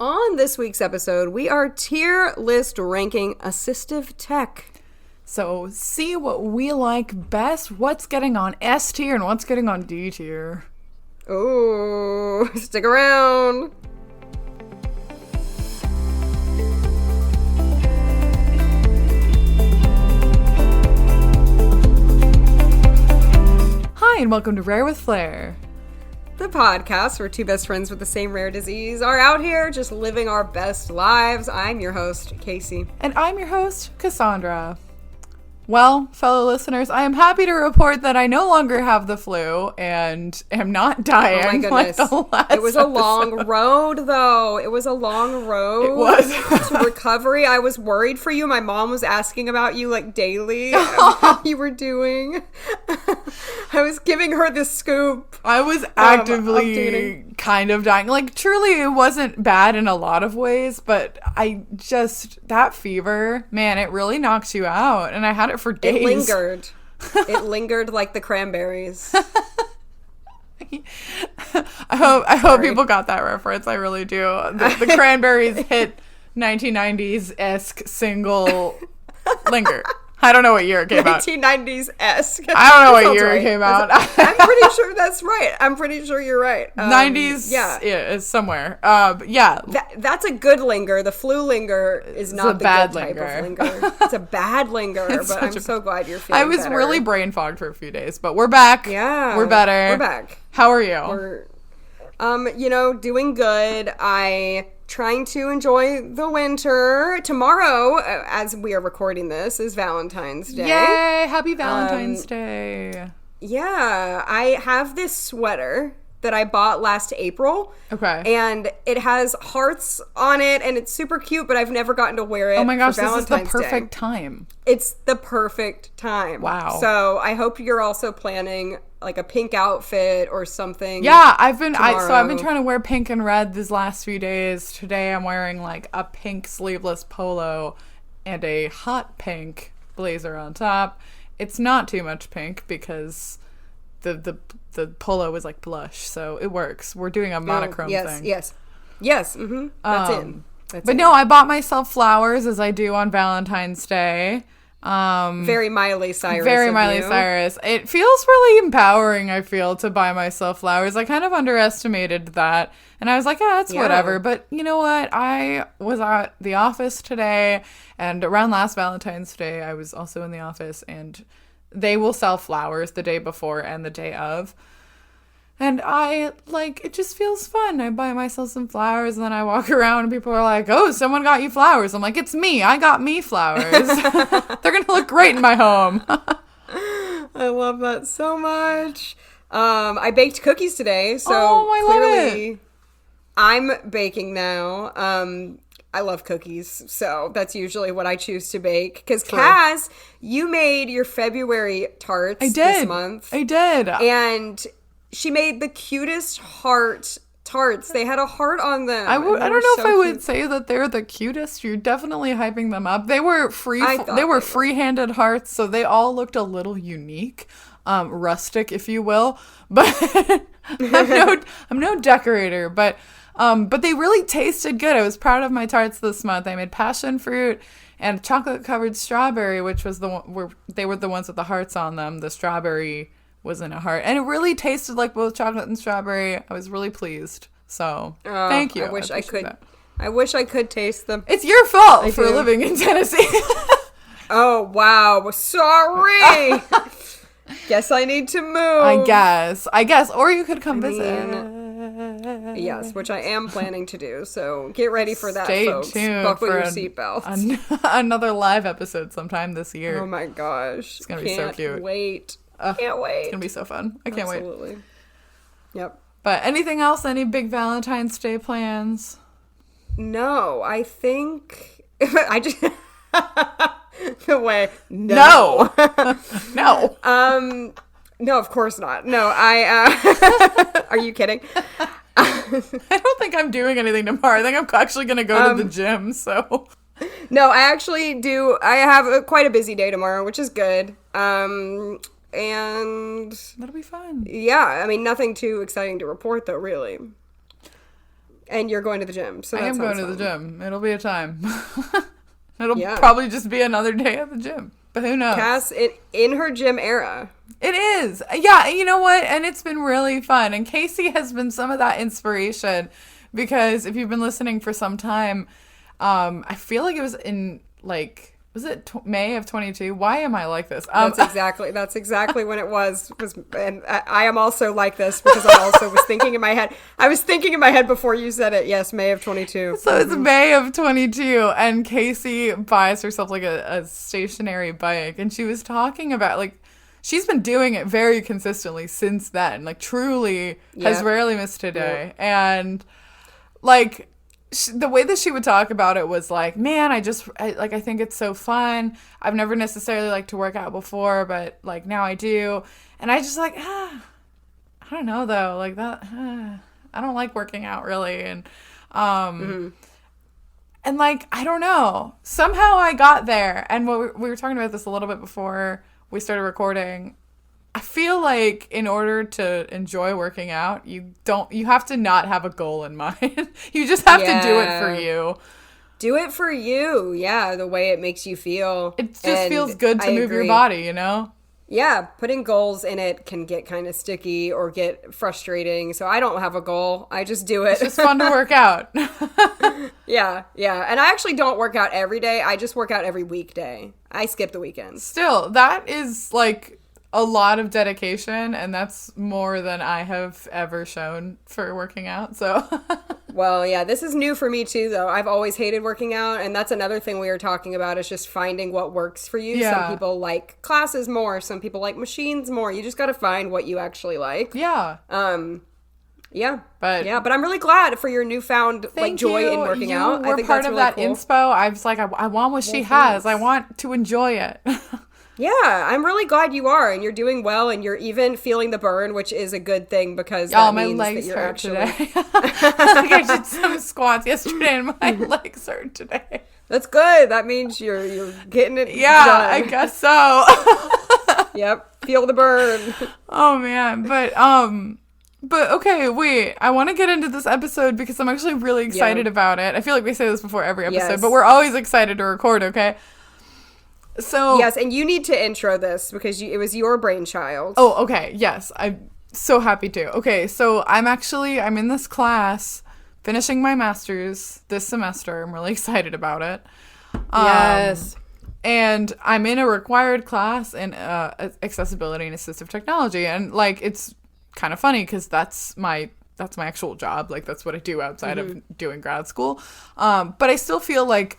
On this week's episode, we are tier list ranking assistive tech. So see what we like best, what's getting on S tier and what's getting on D tier. Oh, stick around. Hi, and welcome to Rare with Flair. The podcast where two best friends with the same rare disease are out here just living our best lives. I'm your host, Casey. And I'm your host, Cassandra. Well, fellow listeners, I am happy to report that I no longer have the flu and am not dying. Oh my goodness. Like the last it was a episode. long road, though. It was a long road. It was. To recovery. I was worried for you. My mom was asking about you like daily, how you were doing. I was giving her the scoop. I was actively kind of dying. Like, truly, it wasn't bad in a lot of ways, but that fever, man, it really knocks you out. And I had it for days. It lingered. It lingered like the cranberries. I hope people got that reference. I really do. The Cranberries hit 1990s-esque single Linger. I don't know what year it came out. 1990s-esque. I don't know what year it came out. I'm pretty sure that's right. I'm pretty sure you're right. 90s, yeah, it's somewhere. Yeah. That's a good linger. The flu linger is not the bad good type of linger. linger. It's a bad linger, but I'm so glad you're feeling I was better. really brain fogged for a few days, but we're back. Yeah. We're better. We're back. How are you? We're, doing good. Trying to enjoy the winter. Tomorrow, as we are recording this, is Valentine's Day. Yay! Happy Valentine's Day. Yeah, I have this sweater that I bought last April. Okay. And it has hearts on it, and it's super cute, but I've never gotten to wear it. Oh my gosh, for this is Valentine's the perfect Day. time. It's the perfect time. Wow. So I hope you're also planning like a pink outfit or something. Yeah, I've been tomorrow. trying to wear pink and red these last few days. Today I'm wearing like a pink sleeveless polo and a hot pink blazer on top. It's not too much pink because the polo is like blush, so it works. We're doing a monochrome thing. Yes. Mm-hmm. That's it. No, I bought myself flowers as I do on Valentine's Day. Very Miley Cyrus. Very Miley Cyrus. It feels really empowering, I feel, to buy myself flowers. I kind of underestimated that. And I was like, yeah, it's whatever. But you know what? I was at the office today, and around last Valentine's Day, I was also in the office, and they will sell flowers the day before and the day of. And it just feels fun. I buy myself some flowers, and then I walk around, and people are like, oh, someone got you flowers. I'm like, it's me. I got me flowers. They're going to look great in my home. I love that so much. I baked cookies today, so I clearly love it. I'm baking now. I love cookies, so that's usually what I choose to bake. Because Kaz, you made your February tarts this month. I did. And she made the cutest heart tarts. They had a heart on them. I don't know if I would say that they're the cutest. You're definitely hyping them up. They were free-handed hearts, so they all looked a little unique, rustic, if you will. But I'm no decorator, but they really tasted good. I was proud of my tarts this month. I made passion fruit and chocolate-covered strawberry, which was the one they were the ones with the hearts on them. The strawberry was in a heart, and it really tasted like both chocolate and strawberry. I was really pleased. So thank you. I wish I could taste them. It's your fault for living in Tennessee. Oh wow, sorry. Guess I need to move. I guess, or you could come visit. Yes, which I am planning to do. So get ready for that, folks. Stay tuned. Buckle your seatbelts. Another live episode sometime this year. Oh my gosh, it's gonna be so cute. Can't wait. It's gonna be so fun. I can't wait. Absolutely. Yep. But anything else? Any big Valentine's Day plans? No, I think I just the way no. No. No, of course not. No, I are you kidding? I don't think I'm doing anything tomorrow. I think I'm actually gonna go to the gym. So no, I actually do. I have quite a busy day tomorrow, which is good. And that'll be fun. Yeah, I mean, nothing too exciting to report, though, really. And you're going to the gym. So I am going to the gym. It'll be a time. It'll probably just be another day at the gym. But who knows? Cass, in her gym era. It is. Yeah, you know what? And it's been really fun. And Casey has been some of that inspiration because if you've been listening for some time, I feel like it was in was it May of 22? Why am I like this? That's exactly when it was. And I am also like this because I also was thinking in my head. I was thinking in my head before you said it. Yes, May of 22. So it's May of 22, and Casey buys herself like a stationary bike, and she was talking about she's been doing it very consistently since then. Truly has rarely missed a day, and the way that she would talk about it was man, I think it's so fun. I've never necessarily liked to work out before, but now I do. And I just I don't know though, I don't like working out really. And, and I don't know, somehow I got there. And we were talking about this a little bit before we started recording. I feel like in order to enjoy working out, you have to not have a goal in mind. You just have to do it for you. Do it for you. Yeah, the way it makes you feel. It just feels good to move your body, you know? Yeah, putting goals in it can get kind of sticky or get frustrating. So I don't have a goal. I just do it. It's just fun to work out. Yeah. And I actually don't work out every day. I just work out every weekday. I skip the weekends. Still, that is a lot of dedication, and that's more than I have ever shown for working out. So well, yeah, this is new for me too, though. I've always hated working out, and that's another thing we were talking about is just finding what works for you. Some people like classes more, some people like machines more. You just got to find what you actually like. Yeah. But I'm really glad for your newfound joy in working out. I think part of that cool. Inspo. I was I want what she has. I want to enjoy it. Yeah, I'm really glad you are, and you're doing well, and you're even feeling the burn, which is a good thing because that means that you're actually. Today. I did some squats yesterday, and my legs hurt today. That's good. That means you're getting it. Yeah, done. I guess so. Yep, feel the burn. Oh man, but okay, wait. I want to get into this episode because I'm actually really excited about it. I feel like we say this before every episode, but we're always excited to record. Okay. So yes, and you need to intro this because it was your brainchild. Oh, okay. Yes, I'm so happy to. Okay, so I'm in this class finishing my master's this semester. I'm really excited about it. Yes. And I'm in a required class in accessibility and assistive technology, and it's kind of funny because that's my actual job. That's what I do outside of doing grad school. But I still feel I'm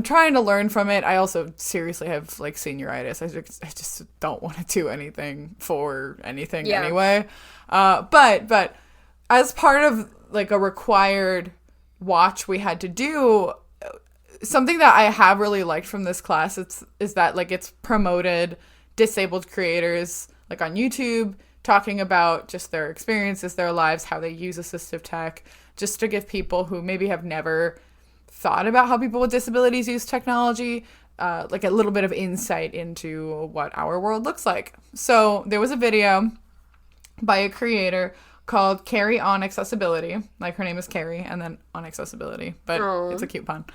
trying to learn from it. I also seriously have senioritis. I just don't want to do anything for anything anyway. But as part of a required watch we had to do, something that I have really liked from this class is that it's promoted disabled creators on YouTube talking about just their experiences, their lives, how they use assistive tech, just to give people who maybe have never thought about how people with disabilities use technology, a little bit of insight into what our world looks like. So there was a video by a creator called Carrie on Accessibility. Her name is Carrie and then on Accessibility, but It's a cute pun.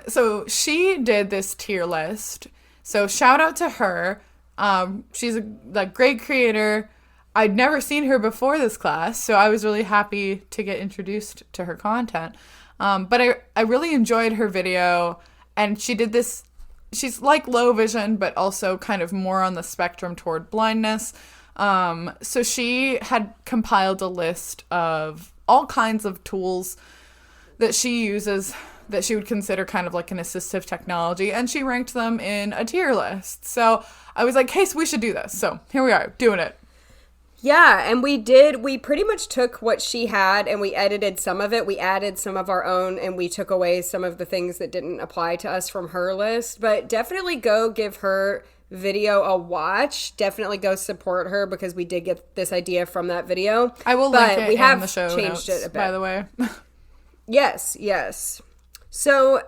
So she did this tier list. So shout out to her. She's a great creator. I'd never seen her before this class, so I was really happy to get introduced to her content. But I really enjoyed her video, and she did this, she's low vision, but also kind of more on the spectrum toward blindness. So she had compiled a list of all kinds of tools that she uses that she would consider kind of an assistive technology, and she ranked them in a tier list. So I was like, hey, so we should do this. So here we are doing it. Yeah, and we pretty much took what she had and we edited some of it. We added some of our own and we took away some of the things that didn't apply to us from her list. But definitely go give her video a watch. Definitely go support her because we did get this idea from that video. I will link it in the show notes, it a bit. By the way. Yes. So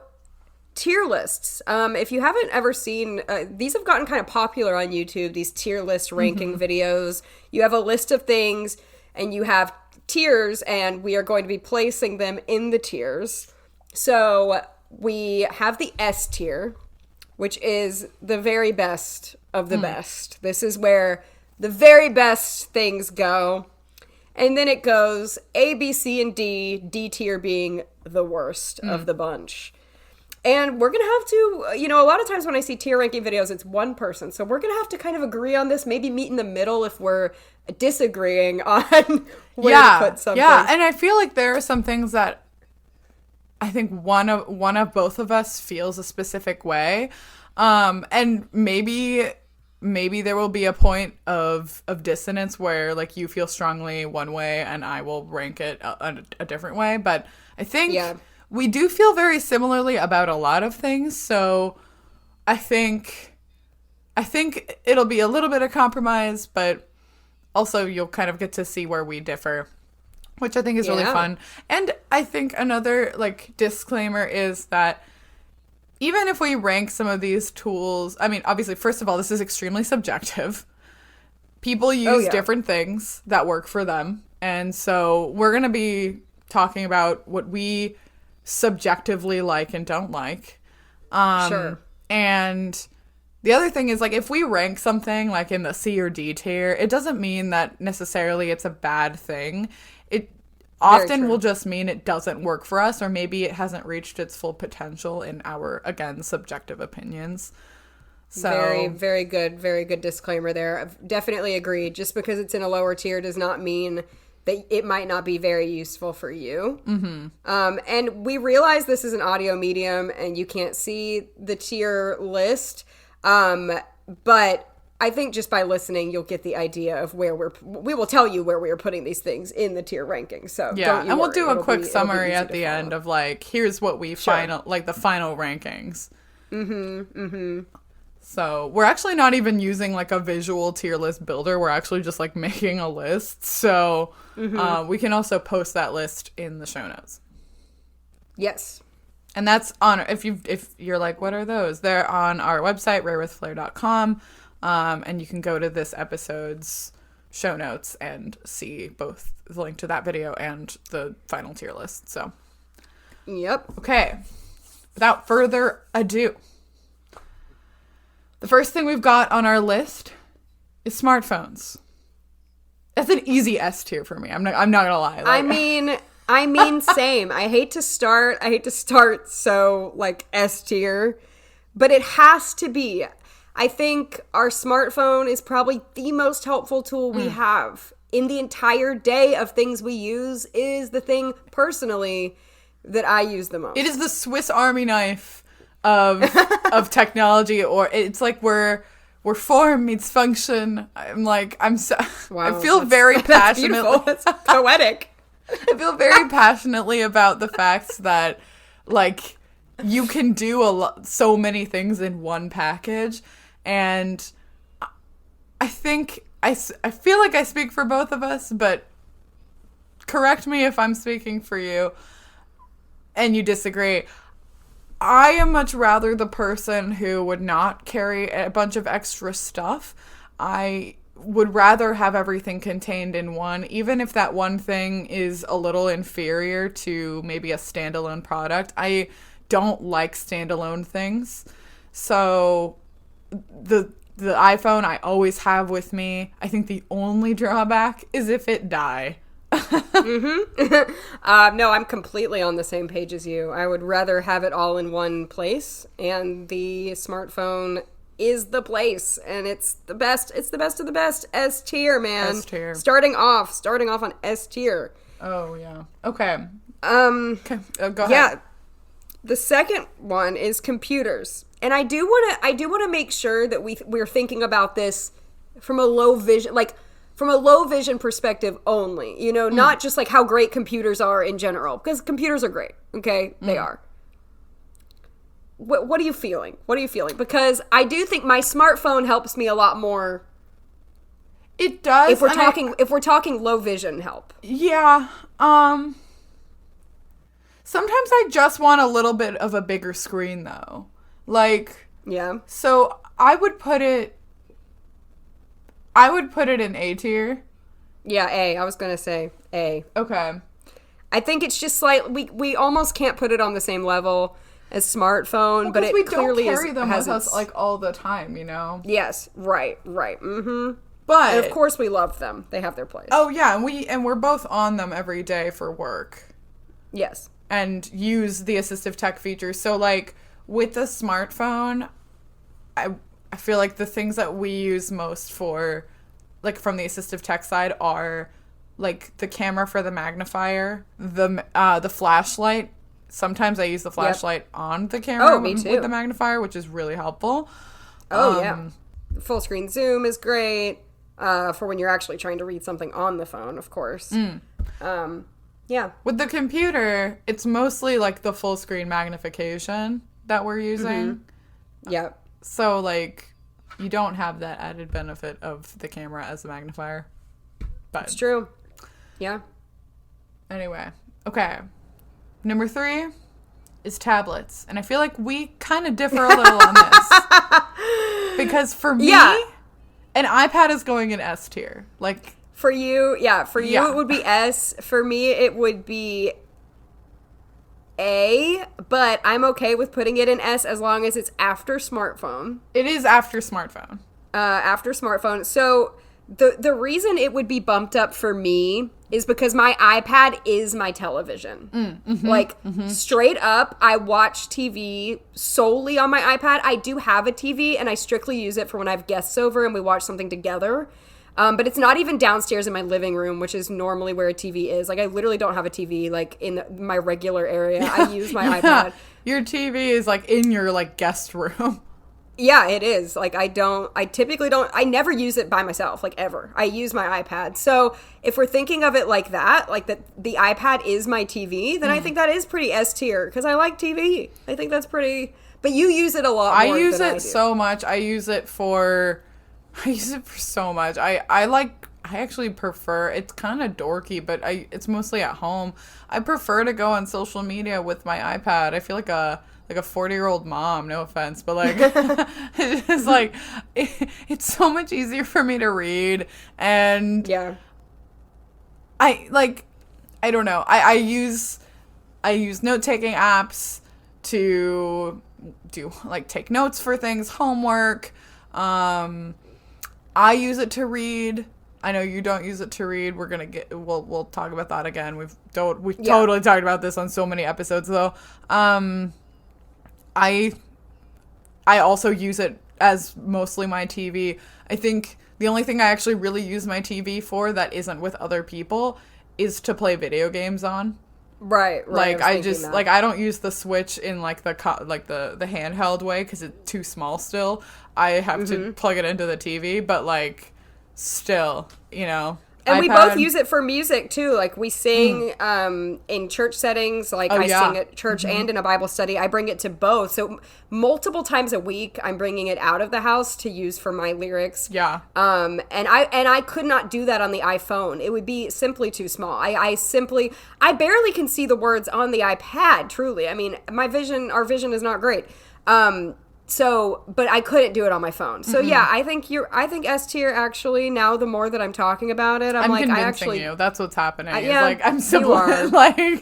tier lists. If you haven't ever seen, these have gotten kind of popular on YouTube, these tier list ranking videos. You have a list of things and you have tiers, and we are going to be placing them in the tiers. So we have the S tier, which is the very best of the best. This is where the very best things go. And then it goes A, B, C, and D, D tier being the worst of the bunch. And we're going to have to, a lot of times when I see tier ranking videos, it's one person. So we're going to have to kind of agree on this, maybe meet in the middle if we're disagreeing on where to put something. Yeah, and I feel like there are some things that I think one of both of us feels a specific way. And maybe there will be a point of dissonance where like you feel strongly one way and I will rank it a different way. But I think we do feel very similarly about a lot of things. So I think it'll be a little bit of compromise, but also you'll kind of get to see where we differ, which I think is really fun. And I think another like disclaimer is that even if we rank some of these tools, I mean, obviously, first of all, this is extremely subjective. People use different things that work for them. And so we're going to be talking about what we subjectively like and don't like. Sure. And the other thing is, like, if we rank something, like, in the C or D tier, it doesn't mean that necessarily it's a bad thing. It often will just mean it doesn't work for us, or maybe it hasn't reached its full potential in our, again, subjective opinions. So very, very good disclaimer there. I've definitely agreed. Just because it's in a lower tier does not mean that it might not be very useful for you. Mm-hmm. And we realize this is an audio medium and you can't see the tier list. But I think just by listening, you'll get the idea of where we will tell you where we are putting these things in the tier ranking. So don't you and we'll worry. do a quick summary at the end of like, here's what we the final rankings. So we're actually not even using like a visual tier list builder. We're actually just like making a list. So we can also post that list in the show notes. Yes. And that's on, if you're like, what are those? They're on our website, rarewithflair.com. And you can go to this episode's show notes and see both the link to that video and the final tier list. So, yep. Okay. Without further ado, the first thing we've got on our list is smartphones. That's an easy S tier for me. I'm not gonna lie. Like, I mean, same. I hate to start so like S tier, but it has to be. I think our smartphone is probably the most helpful tool we have in the entire day of things we use. Is the thing personally that I use the most. It is the Swiss Army knife of technology, or it's like where form meets function. Wow, I feel very passionately. That's poetic. I feel very passionately about the fact that like you can do so many things in one package, and I think I feel like I speak for both of us, but correct me if I'm speaking for you and you disagree. I am much rather the person who would not carry a bunch of extra stuff. I would rather have everything contained in one, even if that one thing is a little inferior to maybe a standalone product. I don't like standalone things. So the iPhone I always have with me. I think the only drawback is if it die. No, I'm completely on the same page as you. I would rather have it all in one place, and the smartphone is the place, and it's the best. It's the best of the best. S tier, man. S tier. Starting off on S tier. Oh yeah. Okay. Go ahead. Yeah. The second one is computers, and I do want to make sure that we're thinking about this from a low vision perspective only, not just like how great computers are in general, because computers are great. Okay. They are. What are you feeling? Because I do think my smartphone helps me a lot more. It does. If we're talking low vision help. Yeah. Sometimes I just want a little bit of a bigger screen though. Like, yeah. So I would put it in A tier Yeah, A. I was going to say A. Okay. I think it's just slightly, we almost can't put it on the same level as smartphone, but it clearly don't carry them with us like all the time, you know? Yes, right. Mm-hmm. But and of course we love them. They have their place. Oh yeah, and we're both on them every day for work. Yes. And use the assistive tech features. So like with the smartphone, I feel like the things that we use most for, like from the assistive tech side, are like the camera for the magnifier, the flashlight. Sometimes I use the flashlight on the camera with the magnifier, which is really helpful. Oh, yeah. Full screen zoom is great for when you're actually trying to read something on the phone, of course. Yeah. With the computer, it's mostly like the full screen magnification that we're using. Mm-hmm. Yep. So, like, you don't have that added benefit of the camera as a magnifier. But it's true. Yeah. Anyway. Okay. Number 3 is tablets. And I feel like we kind of differ a little on this. Because for me, an iPad is going in S tier. Like, for you, it would be S. For me, it would be A, but I'm okay with putting it in S as long as it's after smartphone. It is after smartphone. After smartphone. So the reason it would be bumped up for me is because my iPad is my television. Straight up, I watch TV solely on my iPad. I do have a TV, and I strictly use it for when I have guests over and we watch something together. But it's not even downstairs in my living room, which is normally where a TV is. Like, I literally don't have a TV, like, in my regular area. I use my iPad. Your TV is, like, in your, like, guest room. Yeah, it is. Like, I never use it by myself, like, ever. I use my iPad. So if we're thinking of it like that, like that the iPad is my TV, then I think that is pretty S tier, because I like TV. I think that's pretty, but you use it a lot more. I use it so much. I use it for so much. I actually prefer, it's kind of dorky, but it's mostly at home. I prefer to go on social media with my iPad. I feel like a 40-year-old mom, no offense, but like it's just like it's so much easier for me to read, and I don't know. I use note-taking apps to do, like, take notes for things, homework. I use it to read. I know you don't use it to read. We'll talk about that again. We've totally talked about this on so many episodes though. I also use it as mostly my TV. I think the only thing I actually really use my TV for that isn't with other people is to play video games on. Right. Like, I just, like, I don't use the Switch in, like, the handheld way because it's too small still. I have to plug it into the TV, but, like, still, you know. And iPad. We both use it for music, too. Like, we sing in church settings. Like, I sing at church and in a Bible study. I bring it to both. So, multiple times a week, I'm bringing it out of the house to use for my lyrics. Yeah. And I could not do that on the iPhone. It would be simply too small. I barely can see the words on the iPad, truly. I mean, our vision is not great. But I couldn't do it on my phone. So yeah, I think S tier, actually, now the more that I'm talking about it, I'm like, convincing you. That's what's happening. Yeah, like, I'm simple. Like,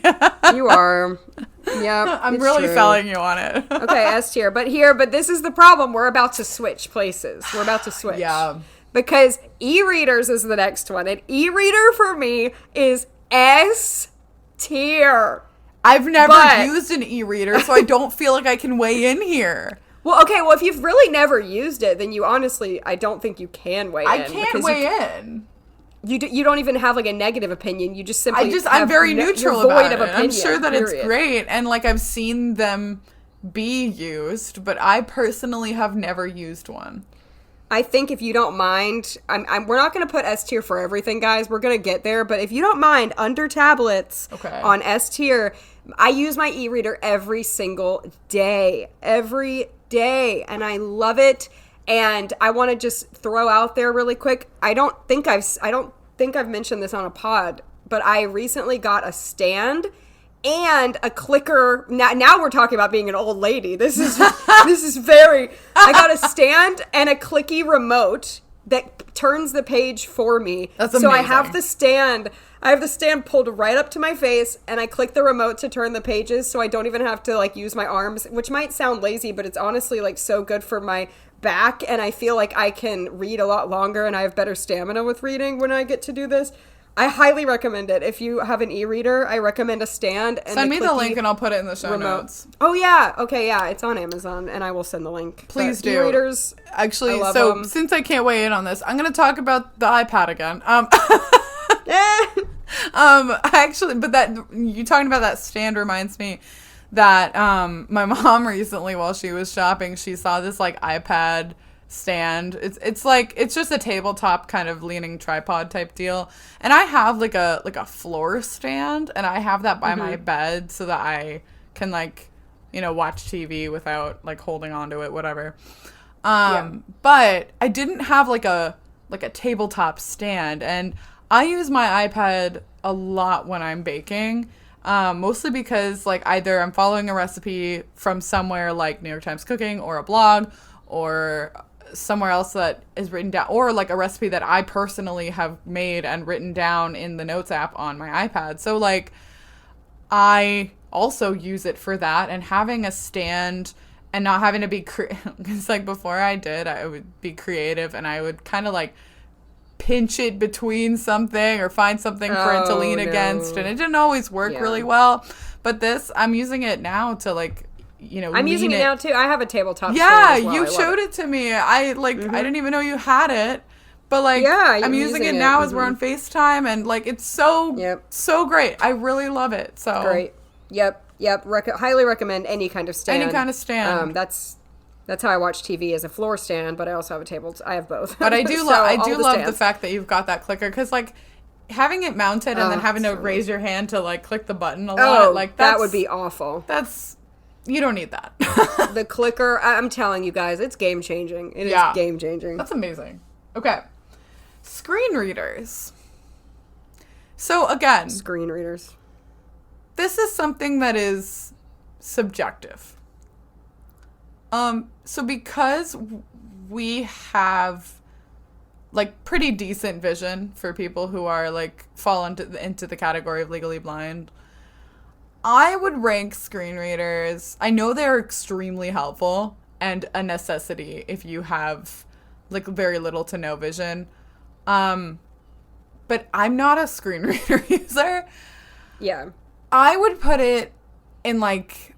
you are. Yeah. I'm really selling you on it. Okay, S tier. But this is the problem. We're about to switch places. We're about to switch. Yeah. Because e-readers is the next one. And e-reader for me is S tier. I've never used an e-reader, so I don't feel like I can weigh in here. Well, okay, if you've really never used it, then you honestly, I don't think you can weigh in. I can't weigh in. You don't even have, like, a negative opinion. You just simply I'm very neutral about it. I'm sure that period. It's great, and, like, I've seen them be used, but I personally have never used one. I think if you don't mind, we're not going to put S tier for everything, guys. We're going to get there, but if you don't mind, under tablets on S tier, I use my e-reader every single day. Every day, and I love it. And I want to just throw out there really quick, I don't think I've mentioned this on a pod, but I recently got a stand and a clicker. Now we're talking about being an old lady. This is very. I got a stand and a clicky remote that turns the page for me. That's amazing. So I have the stand. I have the stand pulled right up to my face, and I click the remote to turn the pages, so I don't even have to like use my arms, which might sound lazy, but it's honestly like so good for my back, and I feel like I can read a lot longer, and I have better stamina with reading when I get to do this. I highly recommend it. If you have an e-reader, I recommend a stand. And send me the link and I'll put it in the show notes. Oh, yeah. Okay, yeah. It's on Amazon, and I will send the link. Please do. E-readers, actually, so since I can't weigh in on this, I'm going to talk about the iPad again. Actually, but that you talking about that stand reminds me that my mom recently, while she was shopping, she saw this like iPad stand. It's like, it's just a tabletop kind of leaning tripod type deal, and I have like a floor stand, and I have that by my bed so that I can like, you know, watch TV without like holding onto it, whatever. But I didn't have like a tabletop stand, and I use my iPad a lot when I'm baking, mostly because like either I'm following a recipe from somewhere like New York Times Cooking or a blog or somewhere else that is written down, or like a recipe that I personally have made and written down in the notes app on my iPad. So like I also use it for that, and having a stand and not having to be because like before I would be creative and I would kind of like pinch it between something or find something for it to lean against, and it didn't always work really well. But this, I'm using it now to like, you know, I'm using it now too. I have a tabletop. Yeah, stand as well. you showed it to me. I like I didn't even know you had it, but like I'm using it now as we're on FaceTime, and like it's so so great. I really love it. So great. Yep. Highly recommend any kind of stand. Any kind of stand. That's how I watch TV, as a floor stand, but I also have a table. I have both. But I do love the fact that you've got that clicker, because like having it mounted and then having to raise your hand to like click the button a lot, like that would be awful. You don't need that. The clicker, I'm telling you guys, it's game changing. It is game changing. That's amazing. Okay. Screen readers. So again, screen readers. This is something that is subjective. So because we have like pretty decent vision for people who are like fall into the category of legally blind, I would rank screen readers. I know they're extremely helpful and a necessity if you have like very little to no vision. But I'm not a screen reader user. Yeah. I would put it in like,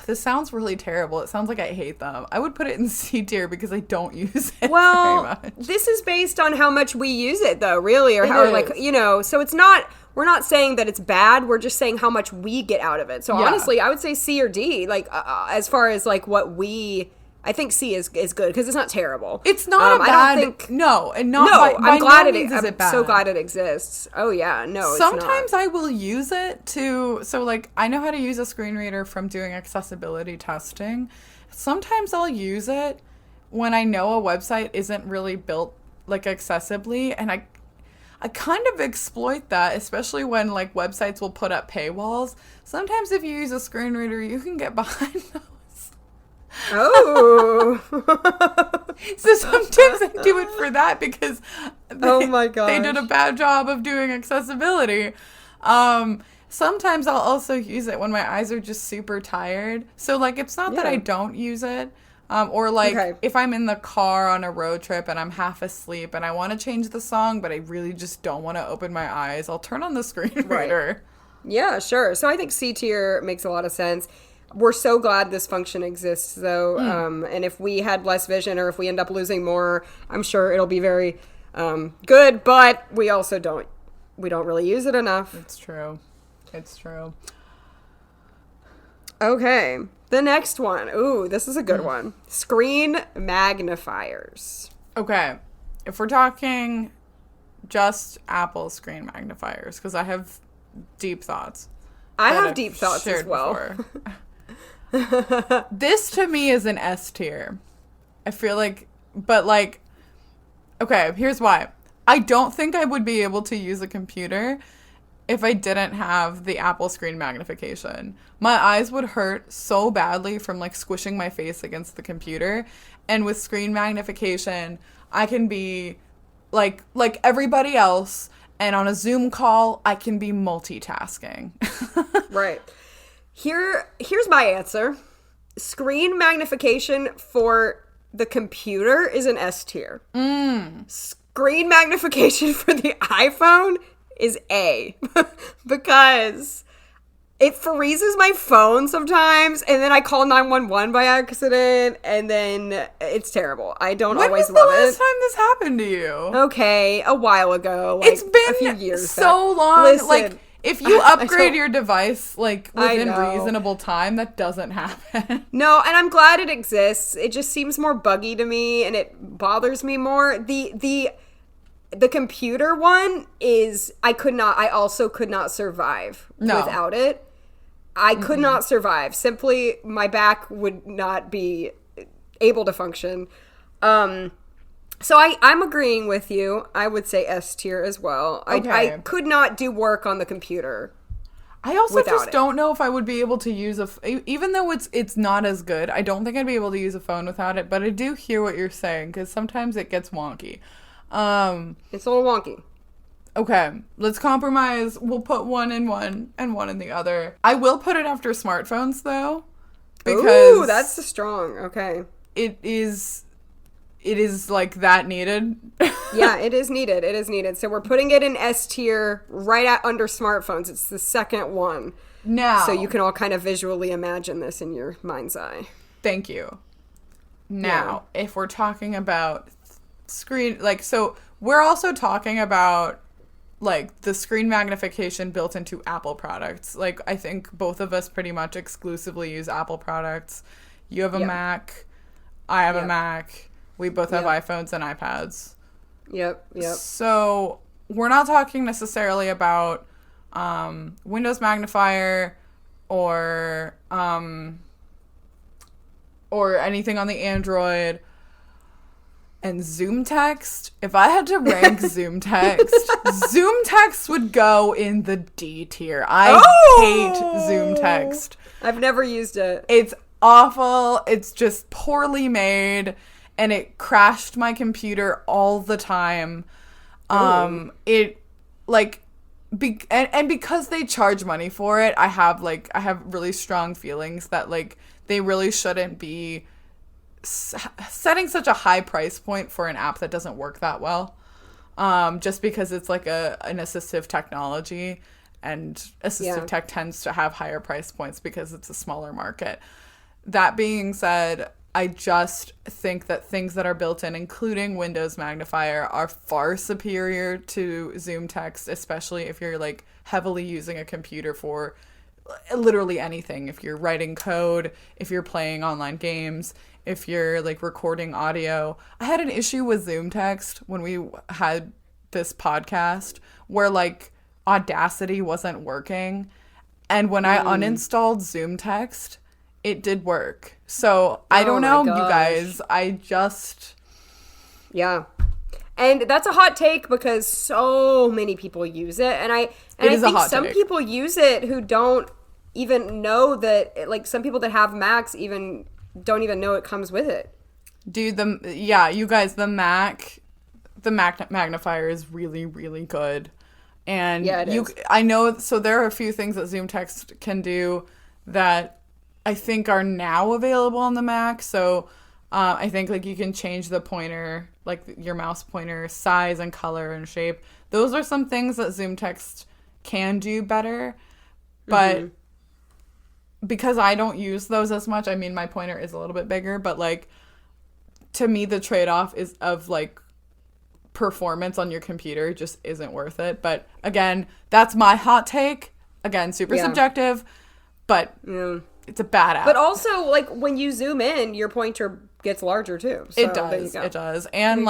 this sounds really terrible. It sounds like I hate them. I would put it in C tier because I don't use it very much. This is based on how much we use it though, really, or like, you know, so it's not, we're not saying that it's bad. We're just saying how much we get out of it. So honestly, I would say C or D, like as far as like what I think C is good because it's not terrible. It's not a bad. I don't think I'm glad I'm so glad it exists. Oh yeah, no. Sometimes I will use it so like I know how to use a screen reader from doing accessibility testing. Sometimes I'll use it when I know a website isn't really built like accessibly, and I kind of exploit that, especially when like websites will put up paywalls. Sometimes if you use a screen reader, you can get behind those. Oh. So sometimes I do it for that because they did a bad job of doing accessibility. Sometimes I'll also use it when my eyes are just super tired. So like it's not that I don't use it. Or like if I'm in the car on a road trip and I'm half asleep and I want to change the song, but I really just don't want to open my eyes, I'll turn on the screen reader. Yeah, sure. So I think C tier makes a lot of sense. We're so glad this function exists, though. And if we had less vision or if we end up losing more, I'm sure it'll be very good. But we also don't really use it enough. It's true. Okay. The next one. Ooh, this is a good one. Screen magnifiers. Okay. If we're talking just Apple screen magnifiers, because I have deep thoughts. I have deep thoughts as well. This to me is an S tier. I feel like, but like, okay, here's why. I don't think I would be able to use a computer if I didn't have the Apple screen magnification. My eyes would hurt so badly from like squishing my face against the computer. And with screen magnification, I can be like everybody else, and on a Zoom call, I can be multitasking. Right. Here's my answer. Screen magnification for the computer is an S tier. Screen magnification for the iPhone is A. Because it freezes my phone sometimes, and then I call 911 by accident, and then it's terrible. I don't always love it. When was the last time this happened to you? Okay, a while ago. Like, it's been a few years so long. Listen, like, if you upgrade your device, like, within reasonable time, that doesn't happen. No, and I'm glad it exists. It just seems more buggy to me, and it bothers me more. The computer one is, I also could not survive without it. I could not survive. Simply, my back would not be able to function. So I'm agreeing with you. I would say S tier as well. Okay. I could not do work on the computer. I also just don't know if I would be able to use even though it's not as good. I don't think I'd be able to use a phone without it. But I do hear what you're saying, because sometimes it gets wonky. It's a little wonky. Okay, let's compromise. We'll put one in one and one in the other. I will put it after smartphones, though, because that's strong. Okay, it is like that needed. Yeah, it is needed. It is needed. So we're putting it in S tier, right under smartphones. It's the second one now, so you can all kind of visually imagine this in your mind's eye. Thank you. Now, if we're talking about screen, so we're also talking about the screen magnification built into Apple products. I think both of us pretty much exclusively use Apple products. You have a Mac. I have a Mac. We both have iPhones and iPads. Yep. So we're not talking necessarily about Windows magnifier or anything on the Android. And Zoom text, if I had to rank Zoom text would go in the D tier. I hate Zoom text. I've never used it. It's awful. It's just poorly made, and it crashed my computer all the time. And because they charge money for it, I have really strong feelings that they really shouldn't be setting such a high price point for an app that doesn't work that well, just because it's an assistive technology, and assistive tech tends to have higher price points because it's a smaller market. That being said, I just think that things that are built in, including Windows magnifier, are far superior to Zoom text, especially if you're heavily using a computer for literally anything. If you're writing code, if you're playing online games, if you're recording audio. I had an issue with Zoom text when we had this podcast where Audacity wasn't working, and when I uninstalled Zoom text, it did work. So I don't know, you guys. I just and that's a hot take because so many people use it, and I think some people use it who don't even know that some people that have Macs even don't even know it comes with it. Dude, you guys, the Mac magnifier is really, really good. And I know, so there are a few things that Zoom text can do that I think are now available on the Mac. So I think you can change the pointer, your mouse pointer size and color and shape. Those are some things that Zoom text can do better. But because I don't use those as much, I mean, my pointer is a little bit bigger, but to me, the trade-off is of performance on your computer just isn't worth it. But again, that's my hot take. Again, super subjective, but it's a bad app. But also, when you zoom in, your pointer gets larger too. So it does. And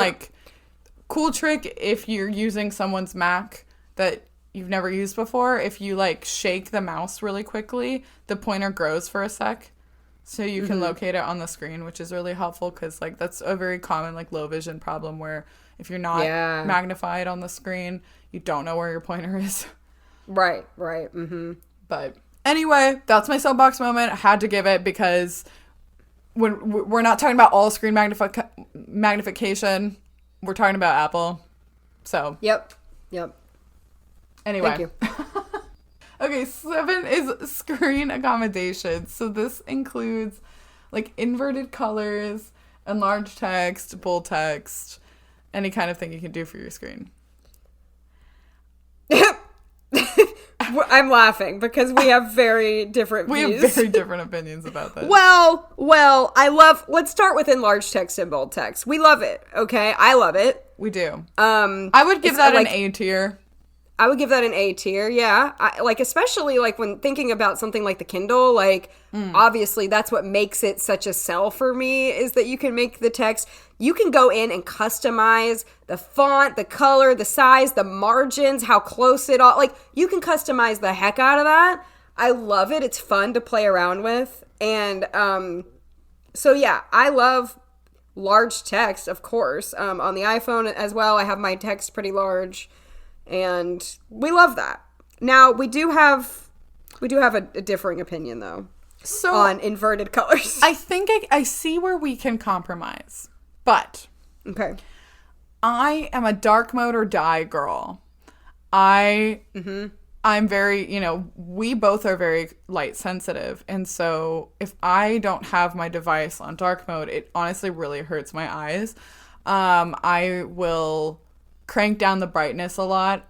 cool trick if you're using someone's Mac that you've never used before, if you shake the mouse really quickly, the pointer grows for a sec, so you can locate it on the screen, which is really helpful because that's a very common low vision problem where if you're not magnified on the screen, you don't know where your pointer is. Right. But anyway, that's my soapbox moment. I had to give it because when we're not talking about all screen magnification. we're talking about Apple. So. Yep. Anyway. Thank you. Okay, 7 is screen accommodation. So this includes like inverted colors, enlarged text, bold text, any kind of thing you can do for your screen. I'm laughing because we have very different views. We have very different opinions about this. Well, let's start with enlarged text and bold text. We love it, okay? I love it. We do. I would give that an A tier. I would give that an A tier, yeah. Especially when thinking about something like the Kindle, obviously that's what makes it such a sell for me is that you can make the text. You can go in and customize the font, the color, the size, the margins, how close it all. You can customize the heck out of that. I love it. It's fun to play around with. And so, yeah, I love large text, of course. On the iPhone as well, I have my text pretty large. And we love that. Now, we do have a differing opinion, though, on inverted colors. I think I see where we can compromise. But okay, I am a dark mode or die girl. I'm very, we both are very light sensitive. And so if I don't have my device on dark mode, it honestly really hurts my eyes. I will crank down the brightness a lot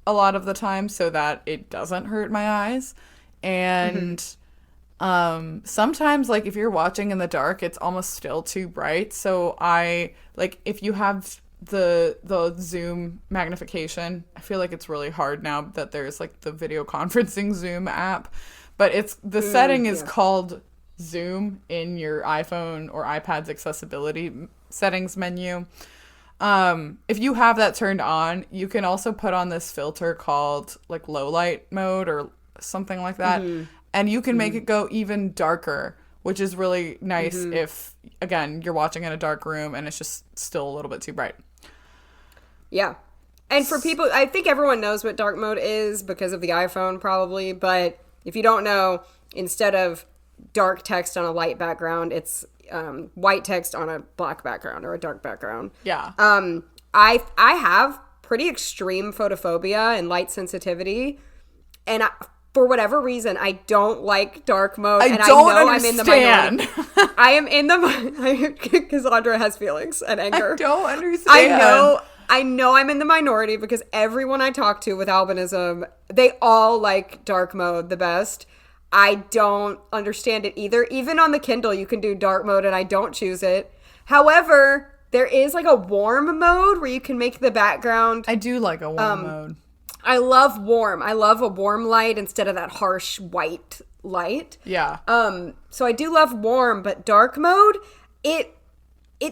of the time so that it doesn't hurt my eyes. And sometimes if you're watching in the dark, it's almost still too bright. So if you have the Zoom magnification, I feel like it's really hard now that there's the video conferencing Zoom app, but the setting is called Zoom in your iPhone or iPad's accessibility settings menu. If you have that turned on, you can also put on this filter called low light mode or something like that. And you can make it go even darker, which is really nice if, again, you're watching in a dark room and it's just still a little bit too bright. Yeah. And for people, I think everyone knows what dark mode is because of the iPhone probably. But if you don't know, instead of dark text on a light background, it's white text on a black background or a dark background. Yeah. I have pretty extreme photophobia and light sensitivity. And for whatever reason, I don't like dark mode. I know I'm in the minority. I am in the Cassandra has feelings and anger. I don't understand. I know I'm in the minority because everyone I talk to with albinism, they all like dark mode the best. I don't understand it either. Even on the Kindle, you can do dark mode and I don't choose it. However, there is a warm mode where you can make the background. I do like a warm mode. I love warm. I love a warm light instead of that harsh white light. Yeah. So I do love warm, but dark mode, it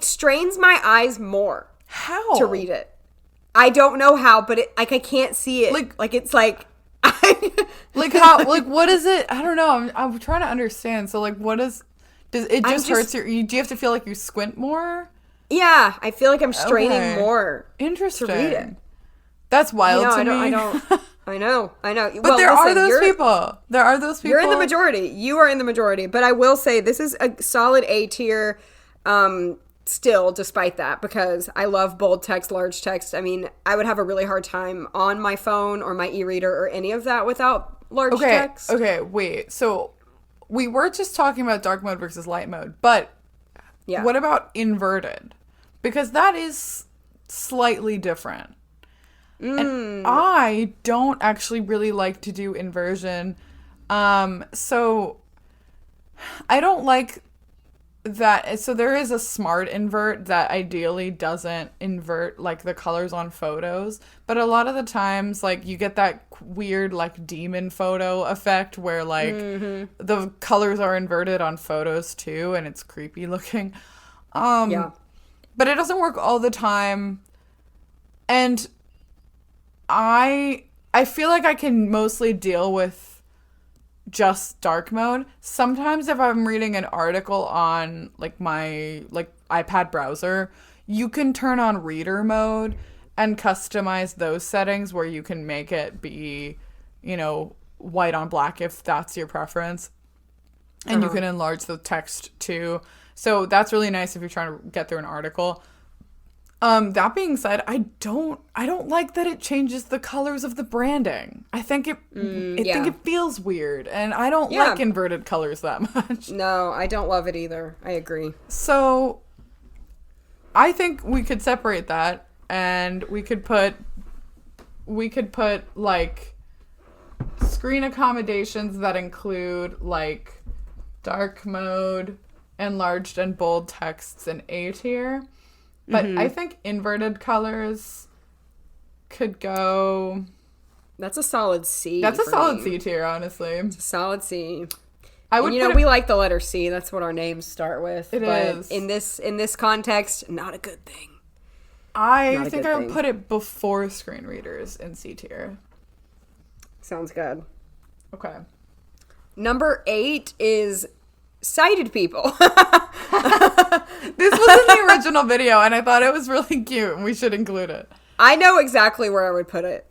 strains my eyes more. How? To read it. I don't know how, but I can't see it. It's how? What is it? I don't know. I'm trying to understand. So what does it just hurts your? Do you have to feel like you squint more? Yeah, I feel like I'm straining more. Interesting. To read it. That's wild to me. I know. But there are those people. There are those people. You're in the majority. You are in the majority. But I will say this is a solid A tier. Still, despite that, because I love bold text, large text. I mean, I would have a really hard time on my phone or my e-reader or any of that without large text. Okay, wait. So we were just talking about dark mode versus light mode, but what about inverted? Because that is slightly different. And I don't actually really like to do inversion. So I don't like that. So there is a smart invert that ideally doesn't invert the colors on photos, but a lot of the times you get that weird demon photo effect where the colors are inverted on photos too, and it's creepy looking. But it doesn't work all the time, and I feel like I can mostly deal with just dark mode. Sometimes if I'm reading an article on my iPad browser, you can turn on reader mode and customize those settings where you can make it be, white on black if that's your preference. And you can enlarge the text too. So that's really nice if you're trying to get through an article. That being said, I don't like that it changes the colors of the branding. I think it feels weird, and I don't like inverted colors that much. No, I don't love it either. I agree. So I think we could separate that, and we could put like screen accommodations that include like dark mode, enlarged and bold texts in A tier. But I think inverted colors could go... That's a solid C. That's a solid C tier, honestly. It's a solid C. And, we like the letter C. That's what our names start with. It is. In this context, not a good thing. I think I would put it before screen readers in C tier. Sounds good. Okay. Number 8 is sighted people. This was in the original video, and I thought it was really cute, and we should include it. I know exactly where I would put it.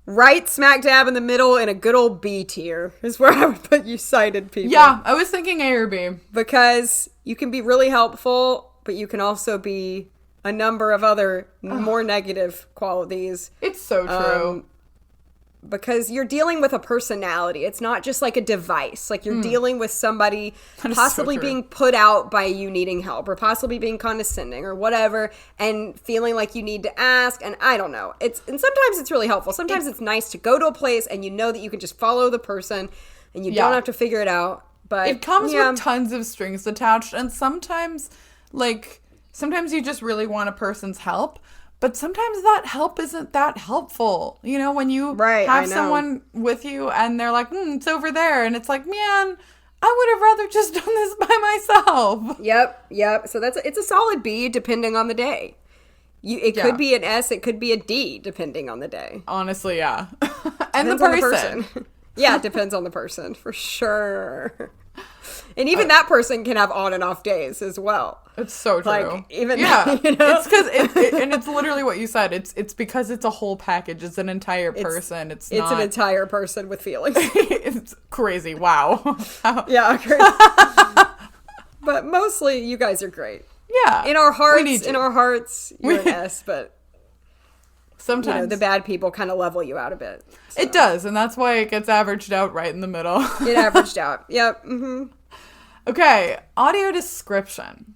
Right smack dab in the middle in a good old B tier is where I would put you sighted people. Yeah, I was thinking A or B. Because you can be really helpful, but you can also be a number of other more negative qualities. It's so true. Because you're dealing with a personality. It's not just like a device. Like you're dealing with somebody possibly being put out by you needing help, or possibly being condescending or whatever, and feeling like you need to ask. And I don't know. And sometimes it's really helpful. Sometimes it's nice to go to a place and you know that you can just follow the person and you don't have to figure it out. But it comes with tons of strings attached, and sometimes you just really want a person's help. But sometimes that help isn't that helpful. You know, when you have someone with you and they're like, it's over there. And it's like, man, I would have rather just done this by myself. Yep. So it's a solid B depending on the day. It could be an S, it could be a D depending on the day. Honestly, yeah. And depends the person. Yeah, it depends on the person, for sure. And even that person can have on and off days as well. It's so true. Like, even it's because and it's literally what you said. It's because it's a whole package. It's an entire person. It's an entire person with feelings. It's crazy. Wow. Yeah, crazy. But mostly, you guys are great. Yeah. In our hearts, you're an S. But sometimes the bad people kind of level you out a bit. So. It does, and that's why it gets averaged out right in the middle. It averaged out. Yep. Mm-hmm. Okay, audio description.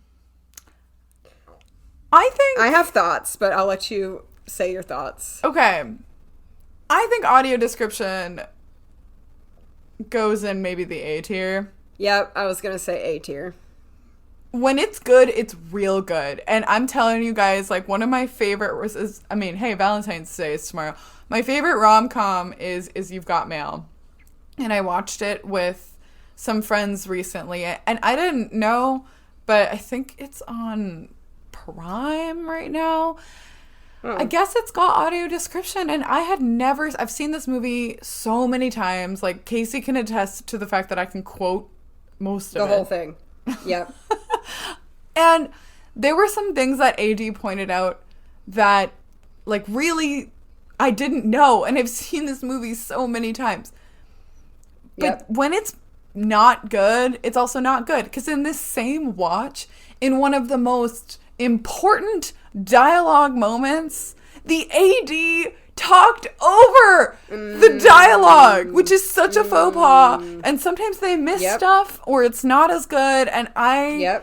I have thoughts, but I'll let you say your thoughts. Okay. I think audio description goes in maybe the A tier. Yep, I was going to say A tier. When it's good, it's real good. And I'm telling you guys, like, one of my favorite Valentine's Day is tomorrow. My favorite rom-com is You've Got Mail. And I watched it with some friends recently. And I didn't know, but I think it's on Prime right now. I guess it's got audio description, and I've seen this movie so many times. Like, Casey can attest to the fact that I can quote most of it. The whole thing. Yep. And there were some things that AD pointed out that, like, really I didn't know, and I've seen this movie so many times. But when it's not good, it's also not good. Because in this same watch, in one of the most important dialogue moments, the AD talked over the dialogue, which is such a faux pas. And sometimes they miss stuff, or it's not as good. And I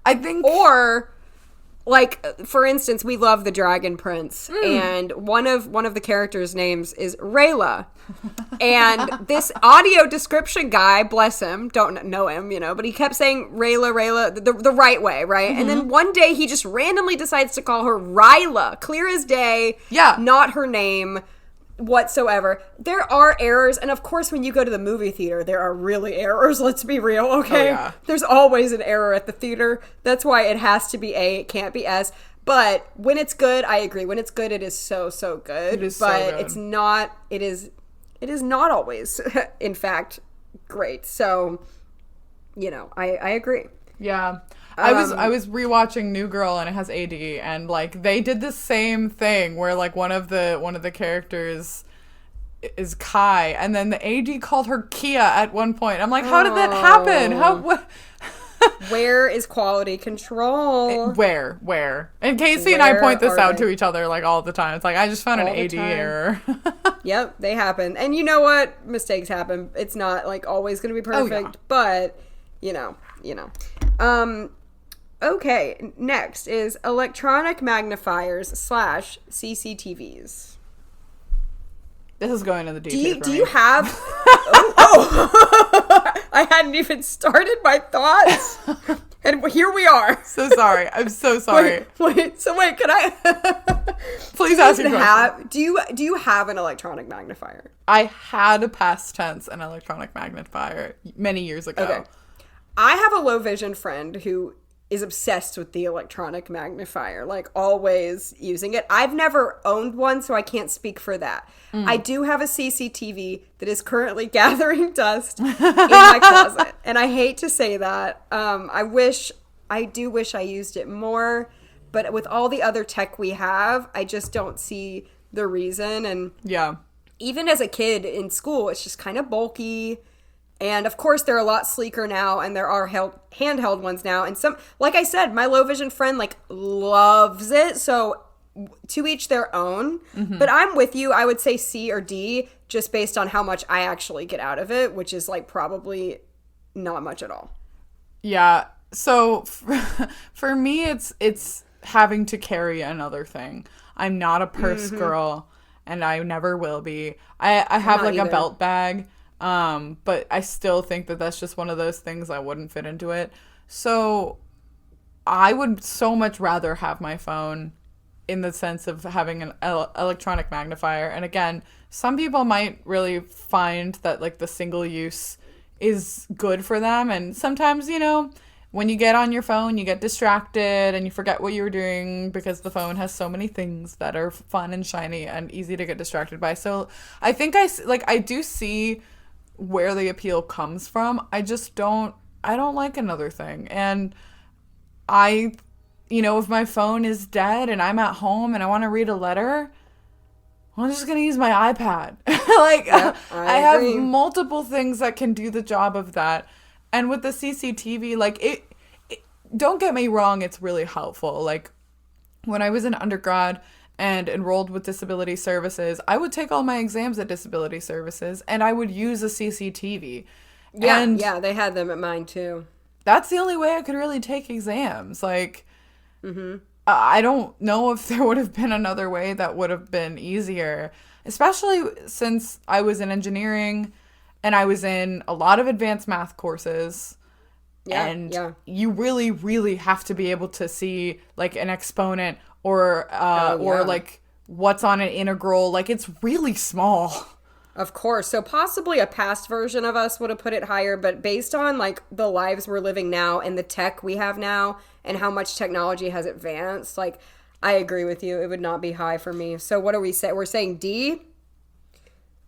think, or like, for instance, we love the Dragon Prince, and one of the characters' names is Rayla. And this audio description guy, bless him, don't know him, but he kept saying Rayla, the right way, right? Mm-hmm. And then one day he just randomly decides to call her Ryla, clear as day, not her name whatsoever. There are errors, and of course when you go to the movie theater, there are really errors, let's be real, okay? Oh, yeah. There's always an error at the theater. That's why it has to be A, it can't be S. But when it's good, I agree. When it's good, it is so good. It is but so good. It is not always, in fact, great. So, I agree. Yeah. I was rewatching New Girl, and it has AD, and like they did the same thing where like one of the characters is Kai, and then the AD called her Kia at one point. I'm like, how did that happen? Where is quality control? Where? And Casey and I point this out to each other like all the time. It's like, I just found an AD error. Yep, they happen. And you know what? Mistakes happen. It's not like always going to be perfect, but you know. Okay, next is electronic magnifiers / CCTVs. This is going to the detail. Do you have? I hadn't even started my thoughts, and here we are. So sorry. I'm so sorry. Wait. Can I? Please ask your question. Do you have an electronic magnifier? I had a past tense an electronic magnifier many years ago. Okay. I have a low vision friend who is obsessed with the electronic magnifier, like always using it. I've never owned one, so I can't speak for that. I do have a CCTV that is currently gathering dust in my closet, and I hate to say that. I do wish I used it more, but with all the other tech we have, I just don't see the reason. And even as a kid in school, it's just kind of bulky. And of course, they're a lot sleeker now, and there are handheld ones now. And some, like I said, my low vision friend like loves it. So to each their own. Mm-hmm. But I'm with you. I would say C or D, just based on how much I actually get out of it, which is like probably not much at all. Yeah. So for me, it's having to carry another thing. I'm not a purse girl, and I never will be. I have like either. A belt bag. But I still think that that's just one of those things I wouldn't fit into it. So I would so much rather have my phone in the sense of having an electronic magnifier. And again, some people might really find that like the single use is good for them. And sometimes, you know, when you get on your phone, you get distracted and you forget what you were doing because the phone has so many things that are fun and shiny and easy to get distracted by. So I think I do see where the appeal comes from. I don't like another thing. And if my phone is dead and I'm at home and I want to read a letter, I'm just going to use my iPad. I have multiple things that can do the job of that. And with the CCTV, like it don't get me wrong, it's really helpful. Like when I was in undergrad and enrolled with disability services, I would take all my exams at disability services and I would use a CCTV. Yeah, they had them at mine too. That's the only way I could really take exams. Like, I don't know if there would have been another way that would have been easier, especially since I was in engineering and I was in a lot of advanced math courses. You really, really have to be able to see like an exponent or like what's on an integral. Like it's really small. Of course. So possibly a past version of us would have put it higher, but based on like the lives we're living now and the tech we have now and how much technology has advanced, like I agree with you. It would not be high for me. So what are we saying? We're saying D?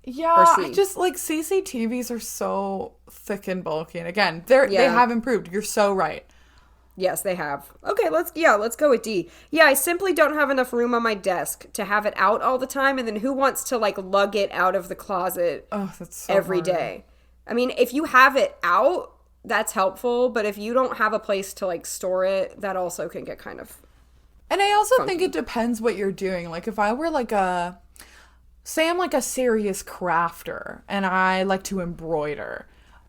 Yeah, I just like CCTVs are so thick and bulky. And again, they have improved. You're so right. Yes, they have. Okay, let's go with D. Yeah, I simply don't have enough room on my desk to have it out all the time, and then who wants to like lug it out of the closet every day? I mean, if you have it out, that's helpful, but if you don't have a place to like store it, that also can get kind of And I also think it depends what you're doing. Like if I were like say I'm like a serious crafter and I like to embroider.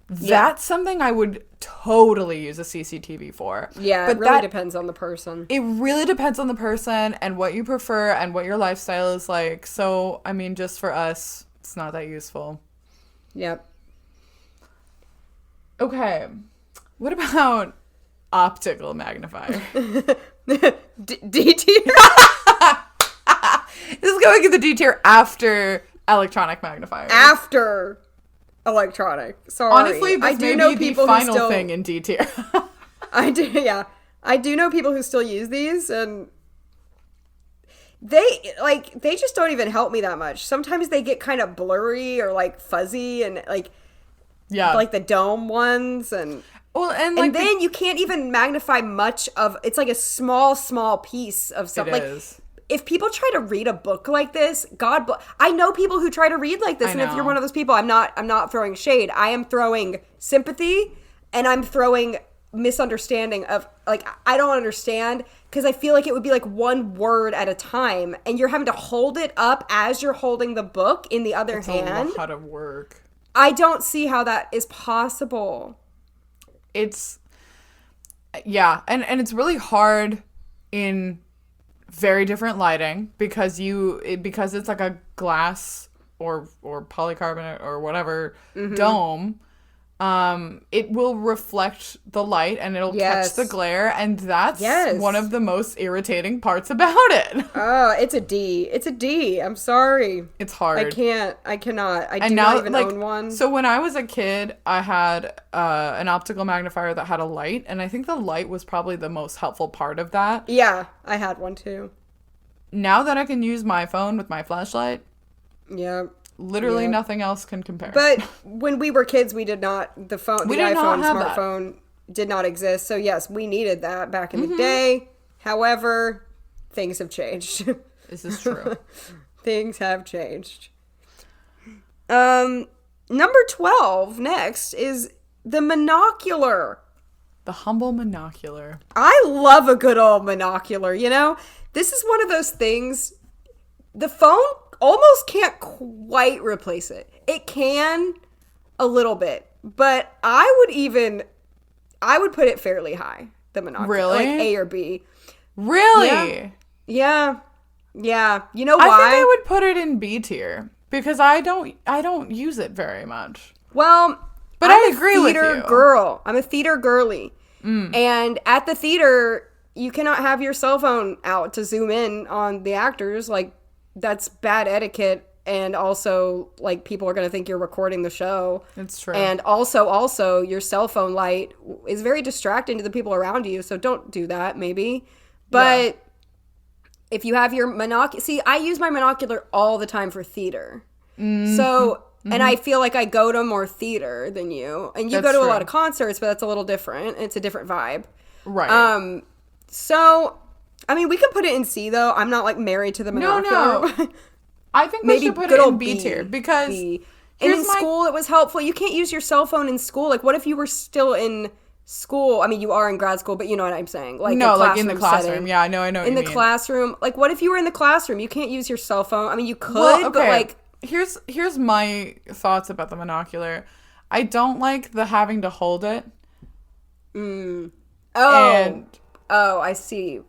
That's something I would totally use a CCTV for. Yeah, but it really depends on the person. It really depends on the person and what you prefer and what your lifestyle is like. So, I mean, just for us, it's not that useful. Yep. Okay. What about optical magnifier? D tier? This is going in the D tier after electronic magnifier. After electronic. Sorry. Honestly, this may be the final thing in D tier. I do know people who still use these, and they just don't even help me that much. Sometimes they get kind of blurry or like fuzzy and like the dome ones and then you can't even magnify much of it's like a small piece of something. It is. If people try to read a book like this, I know people who try to read like this, and if you're one of those people, I'm not throwing shade. I am throwing sympathy, and I'm throwing misunderstanding of, like, I don't understand, because I feel like it would be like one word at a time, and you're having to hold it up as you're holding the book in the other hand. It's a lot of work. I don't see how that is possible. It's, yeah, and it's really hard in very different lighting because it's like a glass or polycarbonate or whatever dome. It will reflect the light and it'll catch the glare, and that's one of the most irritating parts about it. Oh, it's a D. It's a D. I'm sorry. It's hard. I cannot. I do not even own one. So when I was a kid, I had an optical magnifier that had a light, and I think the light was probably the most helpful part of that. Yeah, I had one too. Now that I can use my phone with my flashlight, literally nothing else can compare. But when we were kids, we did not, the smartphone did not exist. So yes, we needed that back in the day. However, things have changed. This is true. Things have changed. Number 12 next is the monocular. The humble monocular. I love a good old monocular, you know? This is one of those things, the phone almost can't quite replace it. It can a little bit, but I would put it fairly high, the monocular. Really? Like A or B. Really? Yeah. You know why? I think I would put it in B tier because I don't use it very much. Well, but I agree with you. I'm a theater girl. I'm a theater girly. And at the theater, you cannot have your cell phone out to zoom in on the actors. Like, that's bad etiquette, and also, like, people are going to think you're recording the show. It's true. And also, your cell phone light is very distracting to the people around you, so don't do that, maybe. But if you have your monocular... See, I use my monocular all the time for theater. So... And I feel like I go to more theater than you. And you go to a lot of concerts, but that's a little different. It's a different vibe. Right. So... I mean, we can put it in C, though. I'm not, like, married to the monocular. No. I think we should put it in B tier because... And in school, it was helpful. You can't use your cell phone in school. Like, what if you were still in school? I mean, you are in grad school, but you know what I'm saying. Like, no, like in the classroom. Setting. Yeah, I know what you mean. In the classroom. Like, what if you were in the classroom? You can't use your cell phone. I mean, you could, but, like... Here's my thoughts about the monocular. I don't like the having to hold it. Oh, I see.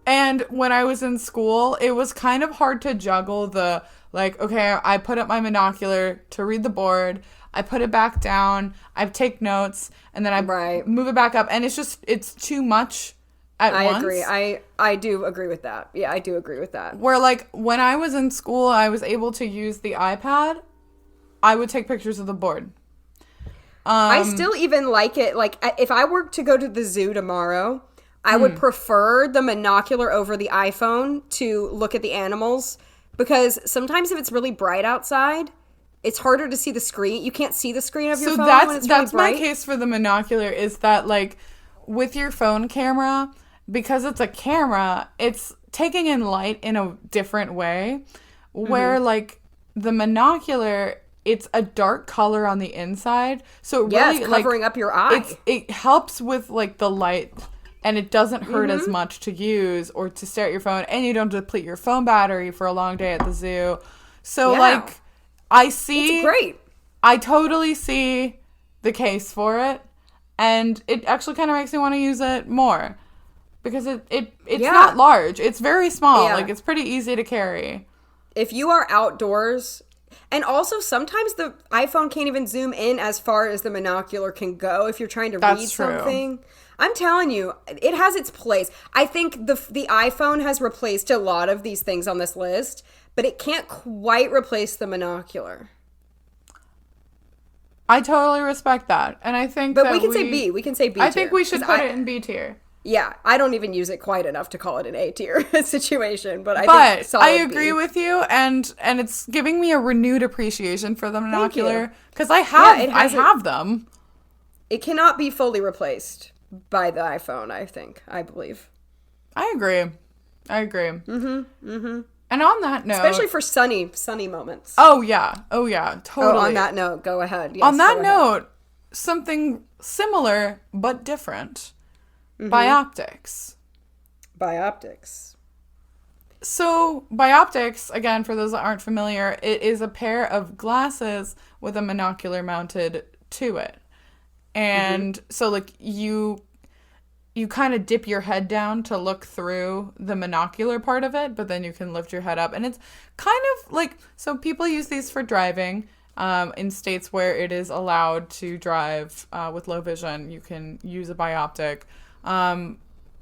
And when I was in school, it was kind of hard to juggle the, like, okay, I put up my monocular to read the board, I put it back down, I take notes, and then I move it back up, and it's too much at once. I agree. I do agree with that. Yeah, I do agree with that. Where, like, when I was in school, I was able to use the iPad, I would take pictures of the board. I still even like it. Like, if I were to go to the zoo tomorrow... I would prefer the monocular over the iPhone to look at the animals, because sometimes if it's really bright outside, it's harder to see the screen. You can't see the screen of your phone when it's really bright. So that's my case for the monocular, is that, like, with your phone camera, because it's a camera, it's taking in light in a different way, where, like, the monocular... It's a dark color on the inside, so it really, it's covering up your eye. It helps with, like, the light... And it doesn't hurt as much to use or to stare at your phone. And you don't deplete your phone battery for a long day at the zoo. So, like, I see... It's great. I totally see the case for it. And it actually kind of makes me want to use it more. Because it's not large. It's very small. Yeah. Like, it's pretty easy to carry. If you are outdoors... And also, sometimes the iPhone can't even zoom in as far as the monocular can go if you're trying to read something. I'm telling you, it has its place. I think the iPhone has replaced a lot of these things on this list, but it can't quite replace the monocular. I totally respect that. And I think But we can say B. We can say B tier. I think we should put it in B tier. Yeah, I don't even use it quite enough to call it an A tier situation, but I think I agree with you, and it's giving me a renewed appreciation for the monocular, because I have them. It cannot be fully replaced by the iPhone, I believe. I agree. And on that note... Especially for sunny moments. Oh, yeah, totally. On that note, go ahead. Yes, on that note, something similar but different. Bioptics. Bioptics. So, bioptics, again, for those that aren't familiar, it is a pair of glasses with a monocular mounted to it. And so, like, you kind of dip your head down to look through the monocular part of it, but then you can lift your head up. And it's kind of like, so people use these for driving. In states where it is allowed to drive with low vision, you can use a bioptic.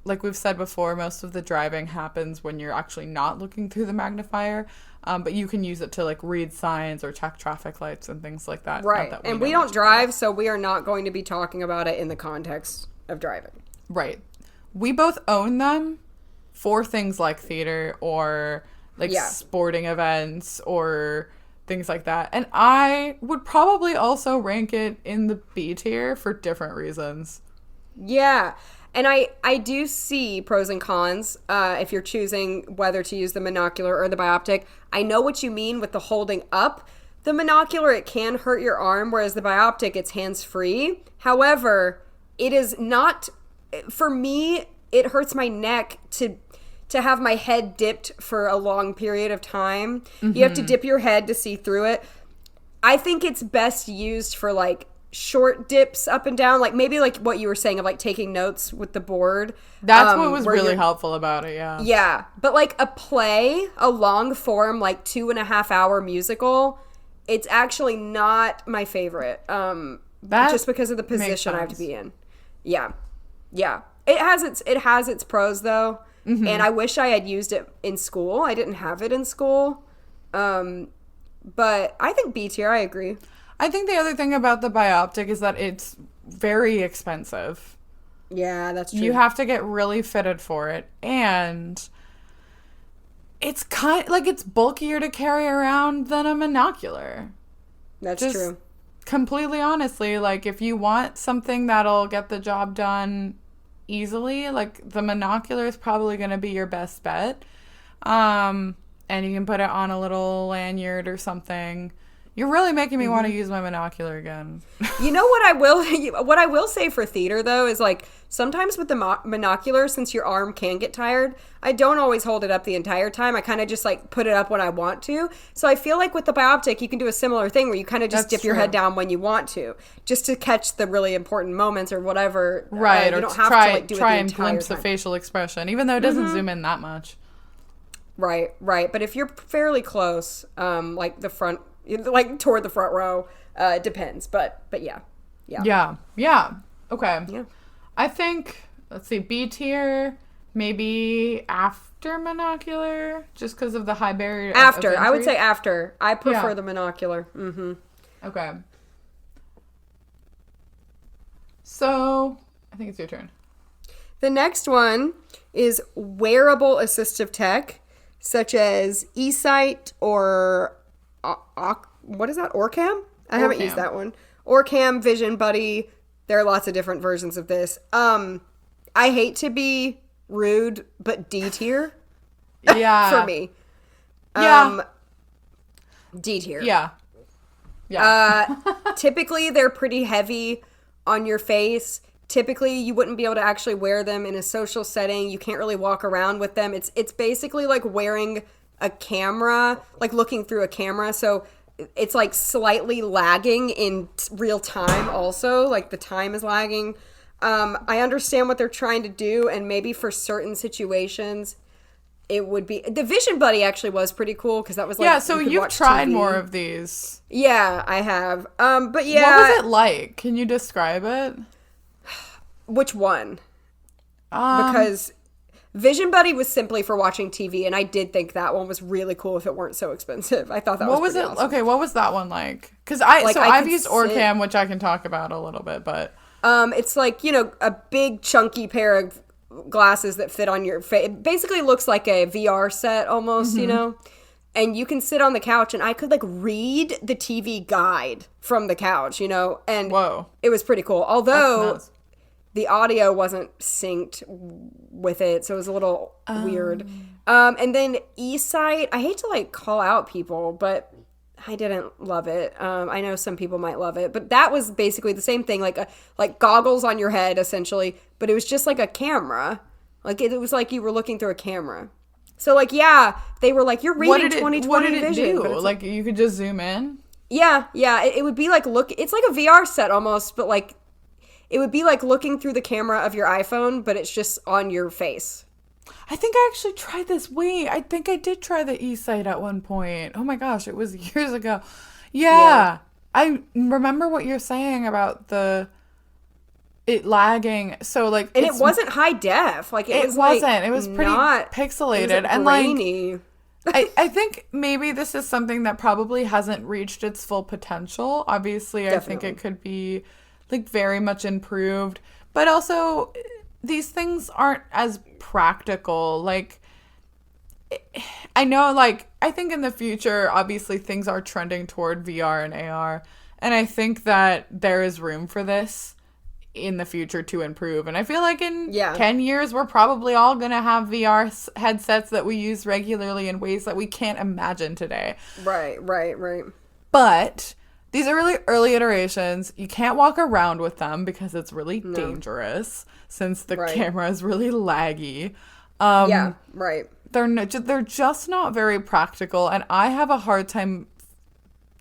Like we've said before, most of the driving happens when you're actually not looking through the magnifier, but you can use it to like read signs or check traffic lights and things like that. Right, and we don't drive, so we are not going to be talking about it in the context of driving. Right. We both own them for things like theater or like sporting events or things like that. And I would probably also rank it in the B tier for different reasons. Yeah. And I do see pros and cons if you're choosing whether to use the monocular or the bioptic. I know what you mean with the holding up the monocular. It can hurt your arm, whereas the bioptic, it's hands-free. However, it is not, for me, it hurts my neck to have my head dipped for a long period of time. You have to dip your head to see through it. I think it's best used for like short dips up and down, like maybe like what you were saying of like taking notes with the board. That's what was really helpful about it. Yeah, but like a long form like 2.5 hour musical, it's actually not my favorite, just because of the position I have to be in. Yeah it has its pros though. And I wish I had used it in school. I didn't have it in school, but I think B tier. I agree. I think the other thing about the bioptic is that it's very expensive. Yeah, that's true. You have to get really fitted for it. And it's it's bulkier to carry around than a monocular. That's true. Completely honestly, like if you want something that'll get the job done easily, like the monocular is probably going to be your best bet. And you can put it on a little lanyard or something. You're really making me want to use my monocular again. You know what I will say for theater though is like sometimes with the monocular, since your arm can get tired, I don't always hold it up the entire time. I kind of just like put it up when I want to. So I feel like with the bioptic, you can do a similar thing where you kind of just dip your head down when you want to, just to catch the really important moments or whatever. Right, you or don't have try, to like do try it the and entire glimpse time. the facial expression, even though it doesn't zoom in that much. Right. But if you're fairly close, like the front, like toward the front row, it depends. But yeah. Okay. Yeah. I think, let's see, B tier, maybe after monocular, just because of the high barrier of entry. I would say after. I prefer the monocular. Okay. So, I think it's your turn. The next one is wearable assistive tech, such as eSight or what is that? Orcam? I haven't used that one. Orcam, Vision Buddy. There are lots of different versions of this. I hate to be rude, but D tier. Yeah. For me. D tier. Yeah. Typically, they're pretty heavy on your face. Typically, you wouldn't be able to actually wear them in a social setting. You can't really walk around with them. It's basically like wearing a camera, like looking through a camera. So it's like slightly lagging in real time also. Like the time is lagging. I understand what they're trying to do, and maybe for certain situations, it would be... The Vision Buddy actually was pretty cool, because that was like... Yeah, so you've tried more of these. Yeah, I have. But yeah... What was it like? Can you describe it? Which one? Because Vision Buddy was simply for watching TV, and I did think that one was really cool if it weren't so expensive. I thought that was pretty awesome. Okay, what was that one like? Because I've used Orcam, which I can talk about a little bit, but... It's like, a big chunky pair of glasses that fit on your face. It basically looks like a VR set almost, and you can sit on the couch, and I could like read the TV guide from the couch, and whoa, it was pretty cool. Although the audio wasn't synced with it, so it was a little weird. And then eSight, I hate to like call out people, but I didn't love it. I know some people might love it, but that was basically the same thing, like goggles on your head, essentially. But it was just like a camera. Like it was like you were looking through a camera. So like, yeah, they were like, you're reading 20/20 what did it vision. do? Like you could just zoom in. Yeah. It would be like it's like a VR set almost, but like it would be like looking through the camera of your iPhone, but it's just on your face. I think I actually tried this. Wait, I think I did try the eSight at one point. Oh my gosh, it was years ago. Yeah. I remember what you're saying about it lagging. So like, and it wasn't high def. Like it wasn't. It was pretty pixelated and grainy. Like. I think maybe this is something that probably hasn't reached its full potential. Obviously, Definitely. I think it could be like very much improved, but also these things aren't as practical. Like, I know, like, I think in the future, obviously things are trending toward VR and AR, and I think that there is room for this in the future to improve. And I feel like in 10 years, we're probably all going to have VR headsets that we use regularly in ways that we can't imagine today. Right. But these are really early iterations. You can't walk around with them because it's really dangerous since the camera is really laggy. They're just not very practical, and I have a hard time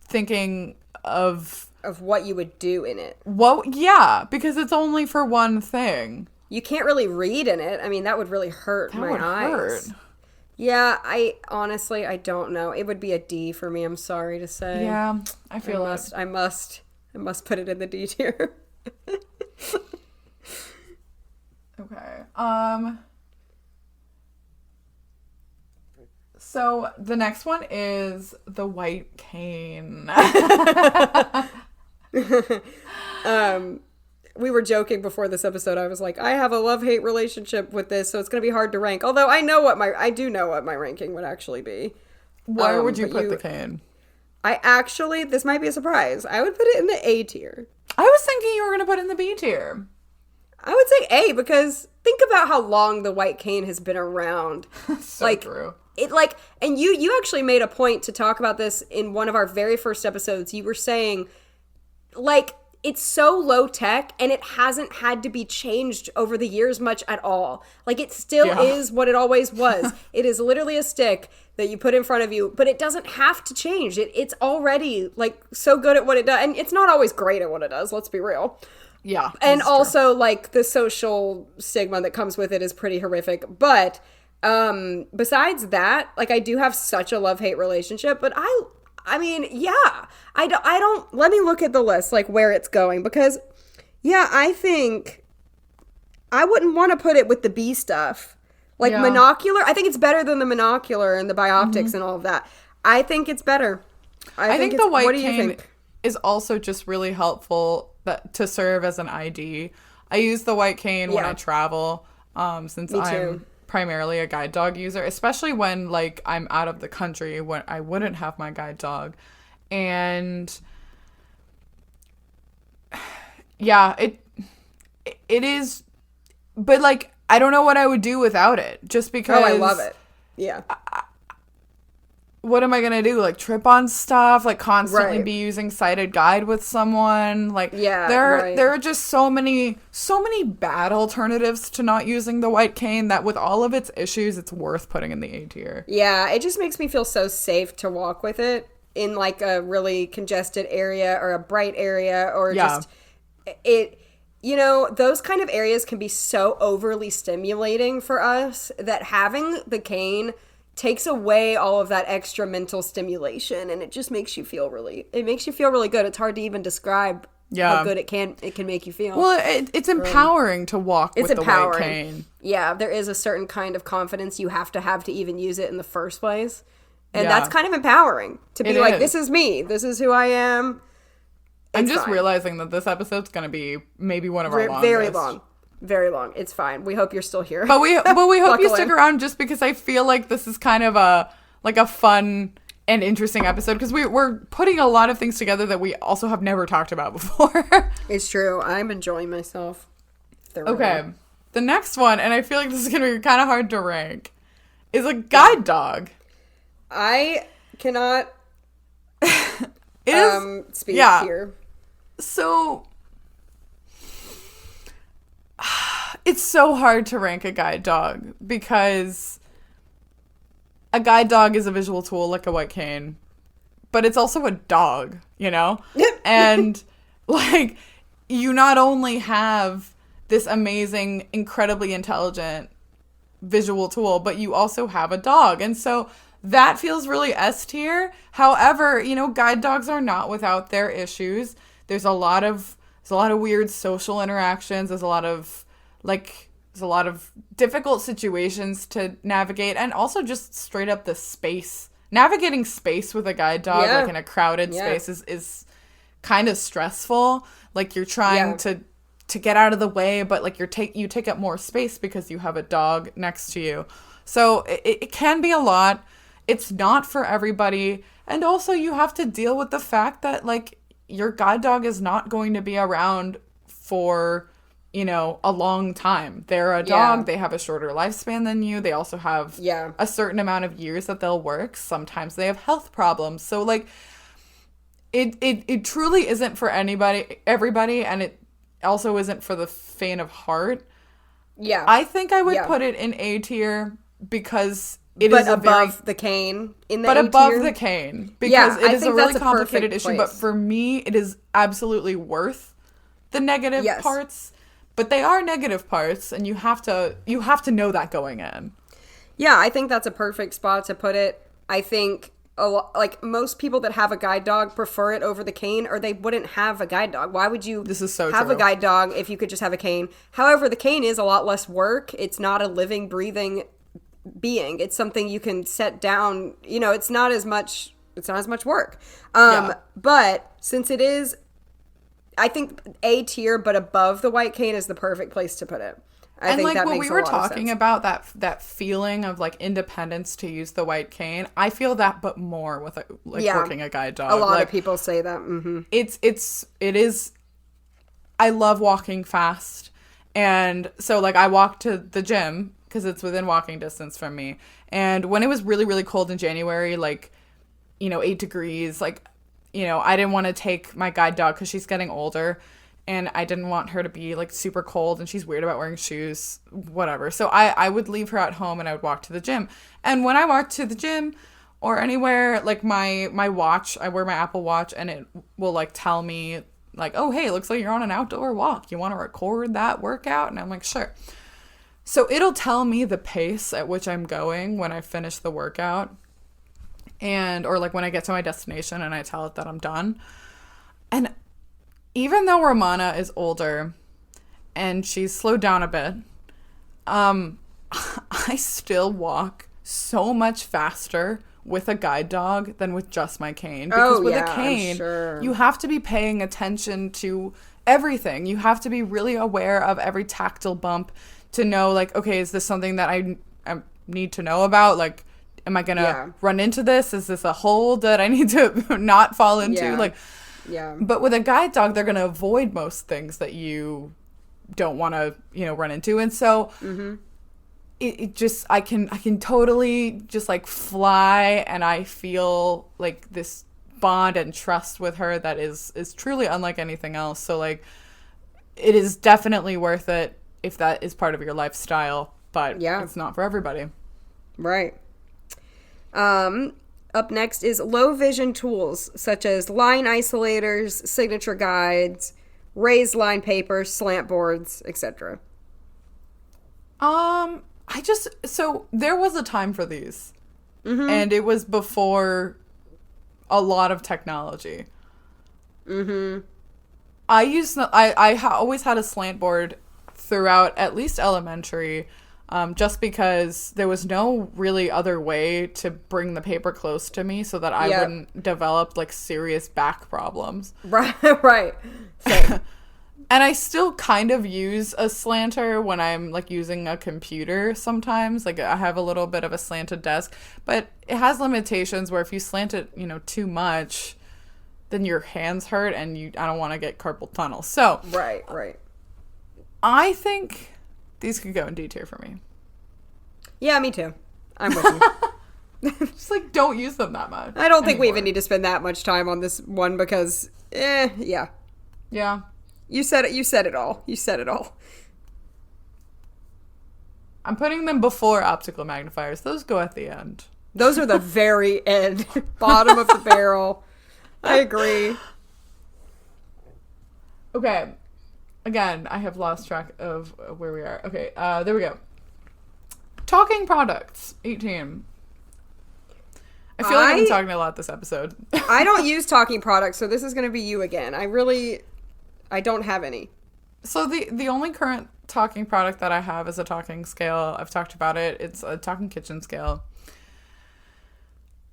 thinking of what you would do in it. Because it's only for one thing. You can't really read in it. I mean, that would really hurt my eyes. Yeah, I honestly don't know. It would be a D for me. I'm sorry to say. Yeah, I feel I must put it in the D tier. Okay. So the next one is the white cane. We were joking before this episode. I was like, I have a love-hate relationship with this, so it's going to be hard to rank. Although I do know what my ranking would actually be. Where would you put the cane? This might be a surprise. I would put it in the A tier. I was thinking you were going to put it in the B tier. I would say A because think about how long the white cane has been around. So true. And you actually made a point to talk about this in one of our very first episodes. You were saying, like, it's so low tech and it hasn't had to be changed over the years much at all. Like, it still is what it always was. It is literally a stick that you put in front of you, but it doesn't have to change. It's already, like, so good at what it does. And it's not always great at what it does, let's be real. Yeah. And also, like, the social stigma that comes with it is pretty horrific. But besides that, like, I do have such a love-hate relationship, but I mean, yeah, I don't, let me look at the list, like, where it's going, because, yeah, I think I wouldn't want to put it with the B stuff. Like, monocular, I think it's better than the monocular and the bioptics and all of that. I think it's better. I think the white cane is also just really helpful to serve as an ID. I use the white cane when I travel, since I'm primarily a guide dog user, especially when, like, I'm out of the country when I wouldn't have my guide dog. And yeah, it is, but, like, I don't know what I would do without it, just because. Oh, I love it. Yeah. What am I going to do? Like, trip on stuff? Like, constantly be using sighted guide with someone? Like, there are just so many bad alternatives to not using the white cane that with all of its issues, it's worth putting in the A tier. Yeah, it just makes me feel so safe to walk with it in, like, a really congested area or a bright area or just it. You know, those kind of areas can be so overly stimulating for us that having the cane takes away all of that extra mental stimulation, and it just makes you feel really good. It's hard to even describe how good it can make you feel. Well, it's empowering to walk with the white cane. Yeah, there is a certain kind of confidence you have to even use it in the first place. And that's kind of empowering to be like, this is me. This is who I am. I'm just realizing that this episode's going to be maybe one of our longest. Very long. It's fine. We hope you're still here. But we hope you stick around, just because I feel like this is kind of a fun and interesting episode, because we're putting a lot of things together that we also have never talked about before. It's true. I'm enjoying myself thoroughly. Okay. The next one, and I feel like this is going to be kind of hard to rank, is a guide dog. I cannot It is, speak here. So it's so hard to rank a guide dog because a guide dog is a visual tool like a white cane, but it's also a dog, you know? And like, you not only have this amazing, incredibly intelligent visual tool, but you also have a dog. And so that feels really S tier. However, you know, guide dogs are not without their issues. There's a lot of weird social interactions. There's a lot of difficult situations to navigate, and also just straight up the space. Navigating space with a guide dog, like in a crowded space, is kind of stressful. Like you're trying to get out of the way, but like you take up more space because you have a dog next to you. So it can be a lot. It's not for everybody. And also you have to deal with the fact that like your guide dog is not going to be around for, you know, a long time. They're a dog. They have a shorter lifespan than you. They also have a certain amount of years that they'll work. Sometimes they have health problems. So like it truly isn't for everybody, and it also isn't for the faint of heart. Yeah. I think I would put it in A tier because it is above the cane in the A tier. But above the cane because it is a really complicated issue. But for me, it is absolutely worth the negative parts. But they are negative parts, and you have to know that going in. Yeah, I think that's a perfect spot to put it. I think like most people that have a guide dog prefer it over the cane, or they wouldn't have a guide dog. Why would you have a guide dog if you could just have a cane? However, the cane is a lot less work. It's not a living, breathing being. It's something you can set down. You know, it's not as much work. But since it is, I think A tier, but above the white cane is the perfect place to put it. I think that makes a lot of sense. And like when we were talking about that feeling of like independence to use the white cane, I feel that, but more with working a guide dog. A lot of people say that. Mm-hmm. It is. I love walking fast, and so like I walk to the gym because it's within walking distance from me. And when it was really, really cold in January, like, you know, 8 degrees, like, you know, I didn't want to take my guide dog because she's getting older. And I didn't want her to be, like, super cold, and she's weird about wearing shoes, whatever. So I would leave her at home, and I would walk to the gym. And when I walk to the gym or anywhere, like, my watch, I wear my Apple Watch, and it will, like, tell me, like, oh, hey, it looks like you're on an outdoor walk. You want to record that workout? And I'm like, sure. So it'll tell me the pace at which I'm going when I finish the workout. Or, like, when I get to my destination and I tell it that I'm done. And even though Romana is older and she's slowed down a bit, I still walk so much faster with a guide dog than with just my cane. Because with a cane, you have to be paying attention to everything. You have to be really aware of every tactile bump to know, like, okay, is this something that I need to know about? Like, am I going to run into this? Is this a hole that I need to not fall into? Yeah. Like, yeah. But with a guide dog, they're going to avoid most things that you don't want to, you know, run into. And so it just, I can totally just like fly, and I feel like this bond and trust with her that is truly unlike anything else. So like, it is definitely worth it if that is part of your lifestyle, but it's not for everybody. Right. Up next is low vision tools such as line isolators, signature guides, raised line papers, slant boards, etc. So there was a time for these, and it was before a lot of technology. I always had a slant board throughout at least elementary. Just because there was no really other way to bring the paper close to me so that I wouldn't develop like serious back problems. Right. And I still kind of use a slanter when I'm like using a computer sometimes. Like I have a little bit of a slanted desk, but it has limitations where if you slant it, you know, too much, then your hands hurt and I don't want to get carpal tunnel. So Right. I think these could go in D tier for me. Yeah, me too. I'm with you. Just like don't use them that much. I don't think we even need to spend that much time on this one because, yeah. Yeah. You said it. You said it all. You said it all. I'm putting them before optical magnifiers. Those go at the end. Those are the very end, bottom of the barrel. I agree. Okay. Again, I have lost track of where we are. Okay, there we go. Talking products, 18. I feel like I've been talking a lot this episode. I don't use talking products, so this is going to be you again. I don't have any. So the only current talking product that I have is a talking scale. I've talked about it. It's a talking kitchen scale.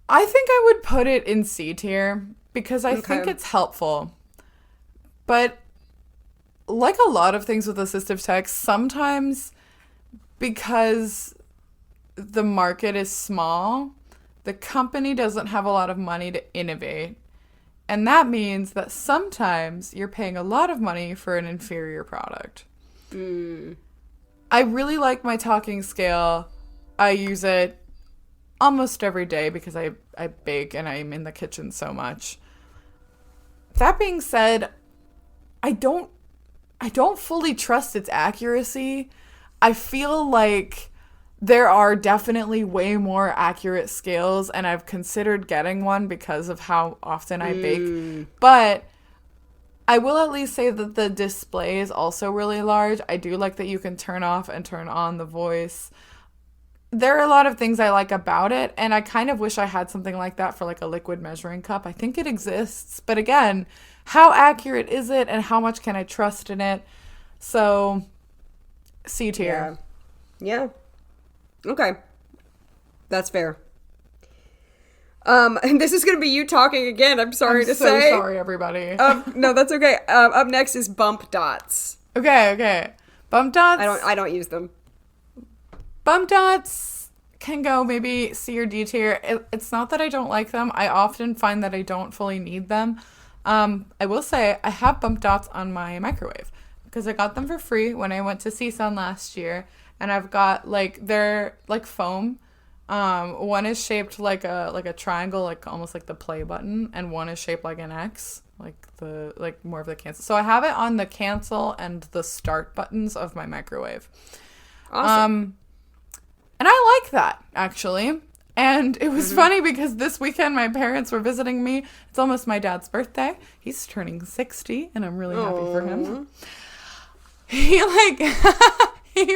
I think I would put it in C tier because I think it's helpful. But like a lot of things with assistive tech, sometimes because the market is small, the company doesn't have a lot of money to innovate. And that means that sometimes you're paying a lot of money for an inferior product. I really like my talking scale. I use it almost every day because I bake and I'm in the kitchen so much. That being said, I don't fully trust its accuracy. I feel like there are definitely way more accurate scales, and I've considered getting one because of how often I bake. But I will at least say that the display is also really large. I do like that you can turn off and turn on the voice. There are a lot of things I like about it, and I kind of wish I had something like that for like a liquid measuring cup. I think it exists, but again, how accurate is it and how much can I trust in it? So, C tier. Yeah. Okay. That's fair. And this is going to be you talking again. I'm sorry to say. I'm so sorry, everybody. No, that's okay. Up next is bump dots. Okay. Bump dots. I don't use them. Bump dots can go maybe C or D tier. It's not that I don't like them. I often find that I don't fully need them. I will say I have bump dots on my microwave because I got them for free when I went to CSUN last year. And I've got they're like foam. One is shaped like a triangle, like almost like the play button, and one is shaped like an X, like more of the cancel. So I have it on the cancel and the start buttons of my microwave. Awesome. And I like that actually. And it was funny because this weekend my parents were visiting me. It's almost my dad's birthday. He's turning 60, and I'm really happy for him. He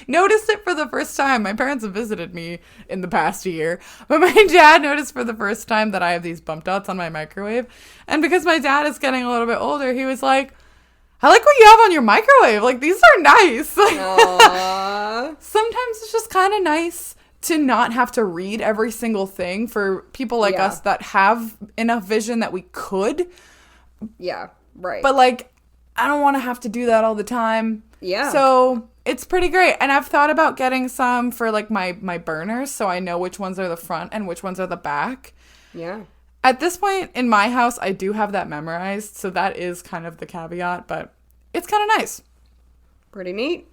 noticed it for the first time. My parents have visited me in the past year, but my dad noticed for the first time that I have these bump dots on my microwave. And because my dad is getting a little bit older, he was like, I like what you have on your microwave. Like, these are nice. Sometimes it's just kind of nice to not have to read every single thing for people like us that have enough vision that we could. Yeah, right. But, I don't want to have to do that all the time. Yeah. So it's pretty great. And I've thought about getting some for my burners so I know which ones are the front and which ones are the back. Yeah. At this point in my house, I do have that memorized. So that is kind of the caveat, but it's kind of nice. Pretty neat.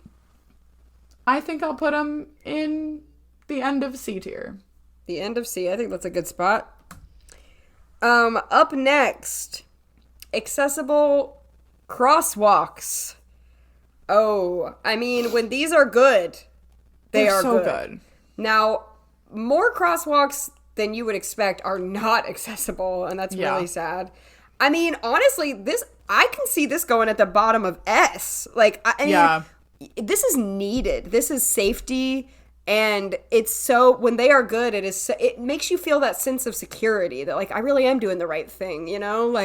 I think I'll put them in the end of C tier. The end of C. I think that's a good spot. Up next, accessible crosswalks. Oh, I mean, when these are good, they are so good. Now, more crosswalks than you would expect are not accessible, and that's really sad. I mean, honestly, I can see this going at the bottom of S. I mean, this is needed. This is safety, and it's so, when they are good, it makes you feel that sense of security that, I really am doing the right thing, you know?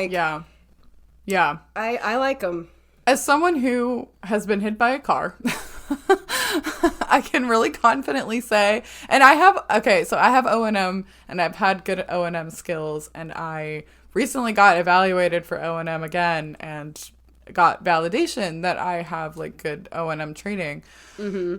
Yeah. I like them. As someone who has been hit by a car, I can really confidently say, and I have O&M, and I've had good O&M skills, and I recently got evaluated for O&M again, and got validation that I have, good O&M training. Mm-hmm.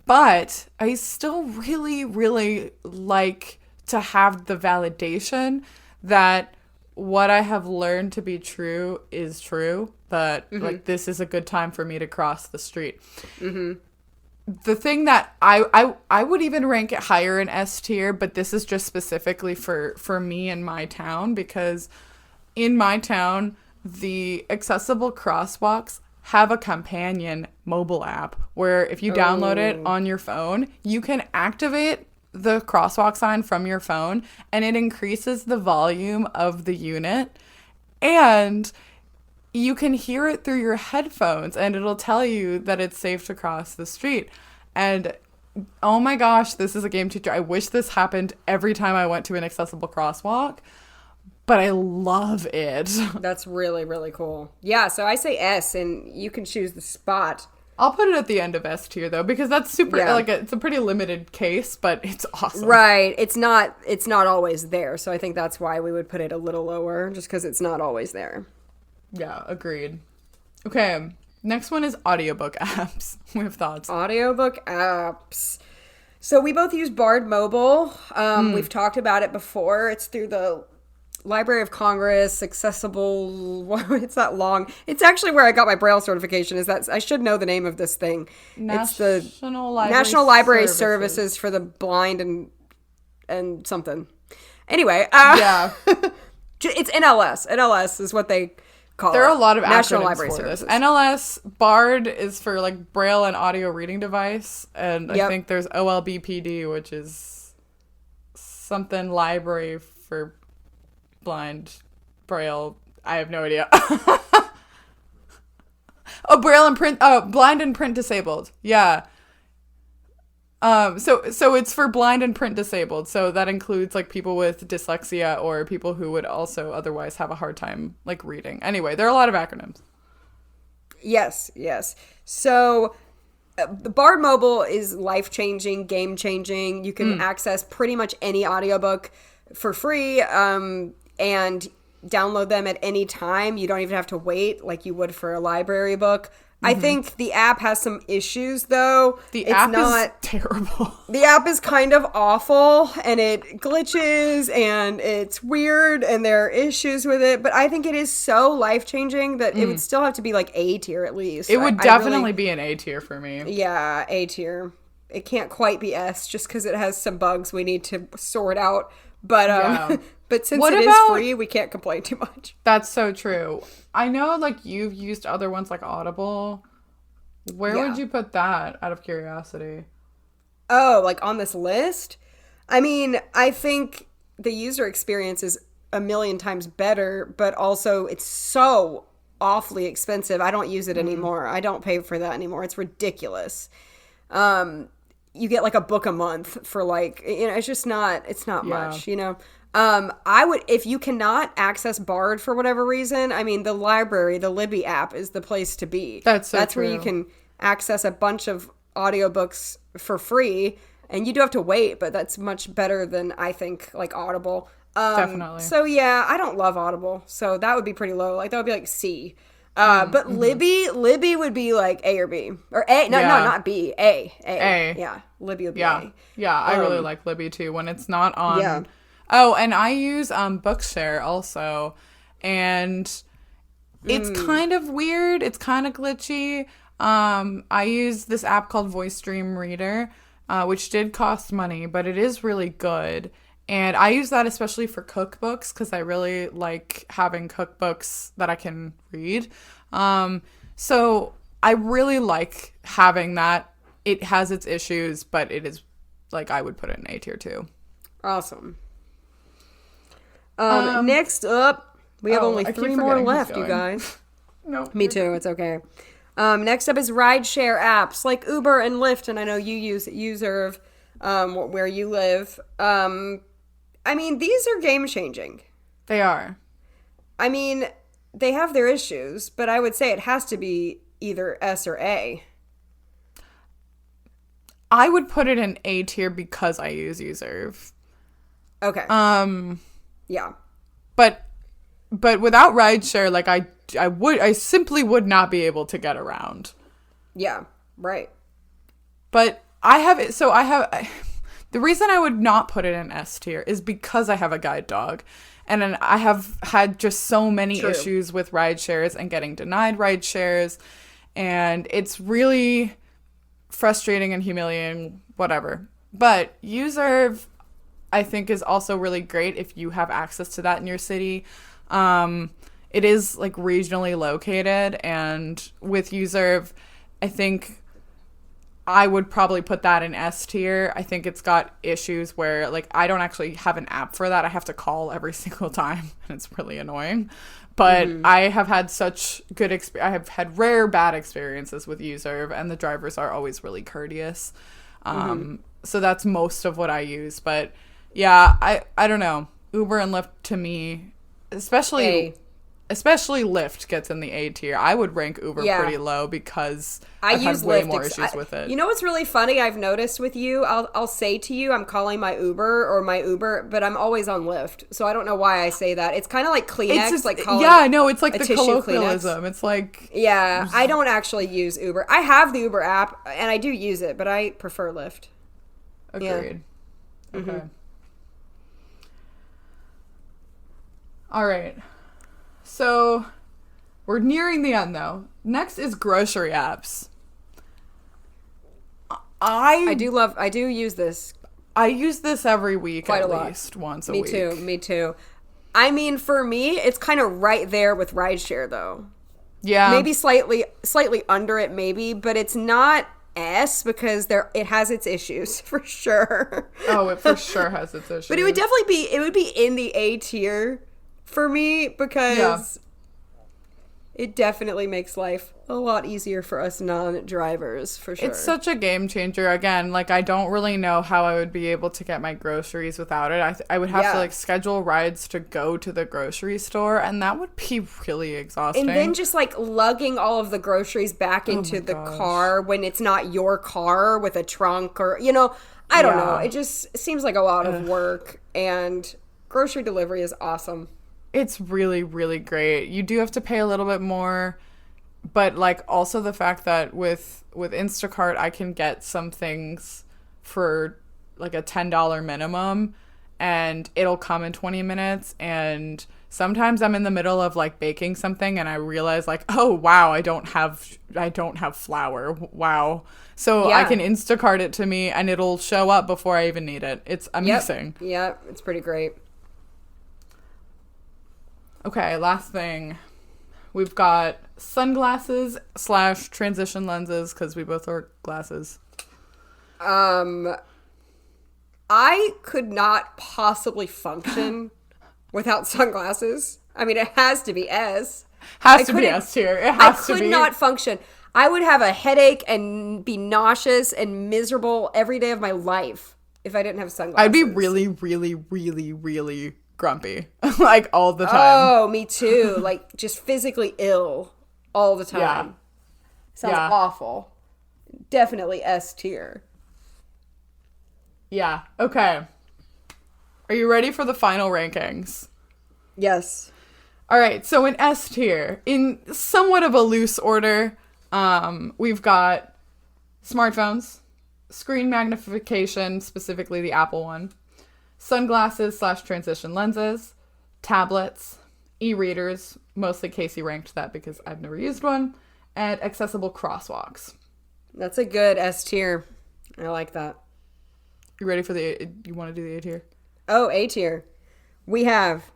But I still really, really like to have the validation that what I have learned to be true is true, but this is a good time for me to cross the street. Mm-hmm. the thing that I would even rank it higher in S tier, but this is just specifically for me in my town, because in my town, the accessible crosswalks have a companion mobile app where if you download it on your phone, you can activate the crosswalk sign from your phone and it increases the volume of the unit, and you can hear it through your headphones and it'll tell you that it's safe to cross the street. And oh my gosh, this is a game changer. I wish this happened every time I went to an accessible crosswalk, but I love it. That's really, really cool. Yeah, so I say S, and you can choose the spot. I'll put it at the end of S tier though, because that's super it's a pretty limited case, but it's awesome. Right. It's not always there. So I think that's why we would put it a little lower, just because it's not always there. Yeah, agreed. Okay, next one is audiobook apps. We have thoughts. Audiobook apps. So we both use Bard Mobile. We've talked about it before. It's through the Library of Congress, accessible. It's that long. It's actually where I got my Braille certification. Is that I should know the name of this thing. It's the National Library Services for the Blind and something. Anyway, yeah, it's NLS. NLS is what they call it. There are a lot of National acronyms Library for Services. this. NLS, BARD is for like Braille and audio reading device, and I think there's OLBPD, which is something library for blind Braille. I have no idea. Oh, Braille and print. Oh, blind and print disabled. Yeah. So it's for blind and print disabled. So that includes like people with dyslexia or people who would also otherwise have a hard time like reading. Anyway, there are a lot of acronyms. Yes. So the Bard Mobile is life-changing, game-changing. You can access pretty much any audiobook for free, and download them at any time. You don't even have to wait like you would for a library book. I think the app has some issues, though. The app is terrible. The app is kind of awful, and it glitches, and it's weird, and there are issues with it. But I think it is so life-changing that it would still have to be like A tier at least. It would definitely be an A tier for me. Yeah, A tier. It can't quite be S just because it has some bugs we need to sort out. But but since it is free, we can't complain too much. That's so true. I know like you've used other ones like Audible. Where would you put that out of curiosity? Oh, like on this list? I mean, I think the user experience is a million times better, but also it's so awfully expensive. I don't use it anymore. I don't pay for that anymore. It's ridiculous. You get like a book a month for like, it's just not, it's not much, I would, if you cannot access Bard for whatever reason, I mean, the library, the Libby app is the place to be. That's where you can access a bunch of audiobooks for free, and you do have to wait, but that's much better than I think like Audible. Definitely. So yeah, I don't love Audible, so that would be pretty low. Like that would be like C. But Libby would be like A or B or A. No, not B. A. Yeah, Libby would be A. Yeah, I really like Libby too when it's not on. Yeah. Oh, and I use Bookshare also, and it's kind of weird. It's kind of glitchy. I use this app called Voice Dream Reader, which did cost money, but it is really good. And I use that especially for cookbooks because I really like having cookbooks that I can read. So I really like having that. It has its issues, but it is like I would put it in A tier too. Awesome. Next up, we have only 3 more left, you guys. No, me too. It's okay. Next up is rideshare apps like Uber and Lyft, and I know you use Userve where you live. I mean, these are game-changing. They are. I mean, they have their issues, but I would say it has to be either S or A. I would put it in A tier because I use Userve. Okay. Yeah. But without rideshare, like I simply would not be able to get around. Yeah, right. But the reason I would not put it in S tier is because I have a guide dog. And then I have had just so many issues with ride shares and getting denied ride shares. And it's really frustrating and humiliating, whatever. But Userve, I think, is also really great if you have access to that in your city. It is like regionally located, and with Userve, I think I would probably put that in S tier. I think it's got issues where like I don't actually have an app for that. I have to call every single time, and it's really annoying. But I have had such good I have had rare bad experiences with Userve, and the drivers are always really courteous. So that's most of what I use. But yeah, I don't know. Uber and Lyft to me, especially Lyft gets in the A tier. I would rank Uber pretty low because I've had way more issues with it. You know what's really funny I've noticed with you? I'll say to you, I'm calling my Uber, but I'm always on Lyft. So I don't know why I say that. It's kind of like Kleenex. It's like calling it's like the colloquialism. Kleenex. It's like... Yeah, I don't actually use Uber. I have the Uber app, and I do use it, but I prefer Lyft. Agreed. Yeah. Okay. All right. So, we're nearing the end, though. Next is grocery apps. I do use this. I use this every week at least once a week. Me too. I mean, for me, it's kind of right there with rideshare, though. Yeah. Maybe slightly under it, maybe, but it's not S because it has its issues for sure. Oh, it for sure has its issues. But it would definitely be in the A tier for me because it definitely makes life a lot easier for us non-drivers, for sure. It's such a game changer. Again, like, I don't really know how I would be able to get my groceries without it. I would have to, like, schedule rides to go to the grocery store, and that would be really exhausting. And then just, like, lugging all of the groceries back into the car when it's not your car with a trunk or, I don't know. It just seems like a lot of work, and grocery delivery is awesome. It's really, really great. You do have to pay a little bit more, but like also the fact that with Instacart, I can get some things for like a $10 minimum and it'll come in 20 minutes. And sometimes I'm in the middle of like baking something and I realize like, oh, wow, I don't have flour. Wow. So I can Instacart it to me and it'll show up before I even need it. It's amazing. Yep, it's pretty great. Okay, last thing. We've got sunglasses / transition lenses because we both wear glasses. I could not possibly function without sunglasses. I mean, it has to be S. Has to be S tier. It has to be. I could not function. I would have a headache and be nauseous and miserable every day of my life if I didn't have sunglasses. I'd be really, really, really, really grumpy like all the time. Oh, me too. Like just physically ill all the time. Yeah. Sounds awful. Definitely S tier. Yeah. Okay. Are you ready for the final rankings? Yes. All right. So in S tier, in somewhat of a loose order, we've got smartphones, screen magnification, specifically the Apple one, sunglasses / transition lenses, tablets, e-readers, mostly Casey ranked that because I've never used one, and accessible crosswalks. That's a good S tier. I like that. You ready for you want to do the A tier? Oh, A tier. We have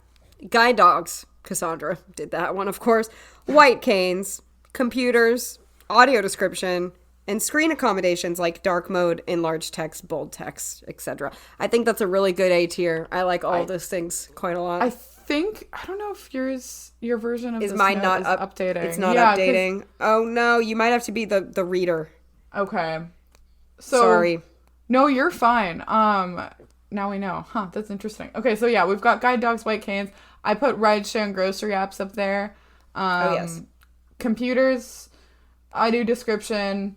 guide dogs. Cassandra did that one, of course. White canes, computers, audio description, and screen accommodations like dark mode, enlarged text, bold text, etc. I think that's a really good A tier. I like all those things quite a lot. I don't know if your version of is this mine not updating. It's not updating. Oh no, you might have to be the reader. Okay. So sorry. No, you're fine. Now we know. Huh, that's interesting. Okay, so yeah, we've got guide dogs, white canes. I put rideshare and grocery apps up there. Yes. Computers, audio description,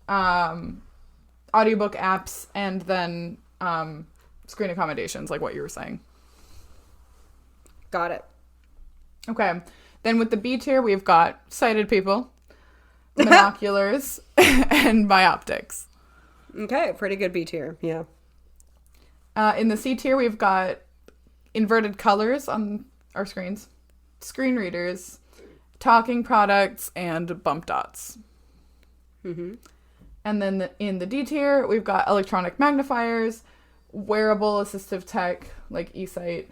audiobook apps, and then screen accommodations, like what you were saying. Got it. Okay. Then with the B tier, we've got sighted people, binoculars, and bioptics. Okay, pretty good B tier. Yeah. In the C tier, we've got inverted colors on our screens, screen readers, talking products, and bump dots. Mm-hmm. And then in the D tier, we've got electronic magnifiers, wearable assistive tech like eSight,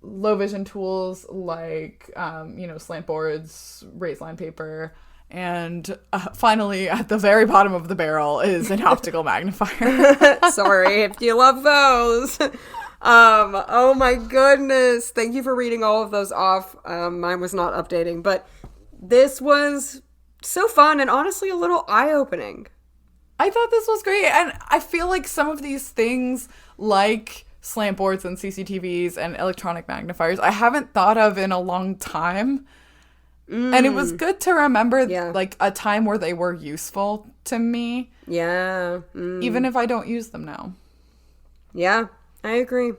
low vision tools like, slant boards, raised line paper, and finally, at the very bottom of the barrel is an optical magnifier. Sorry if you love those. Oh my goodness. Thank you for reading all of those off. Mine was not updating, but this was so fun and honestly a little eye-opening. I thought this was great, and I feel like some of these things, like slant boards and CCTVs and electronic magnifiers, I haven't thought of in a long time. And it was good to remember, like, a time where they were useful to me. Yeah. Even if I don't use them now. Yeah, I agree.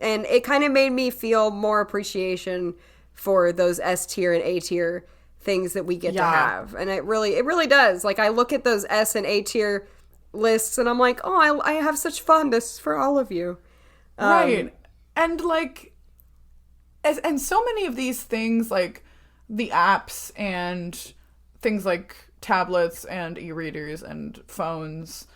And it kind of made me feel more appreciation for those S tier and A tier things that we get to have. And it really does. Like, I look at those S and A tier lists and I'm like, oh, I have such fondness for all of you. Right. And, like, and so many of these things, like, the apps and things like tablets and e-readers and phones,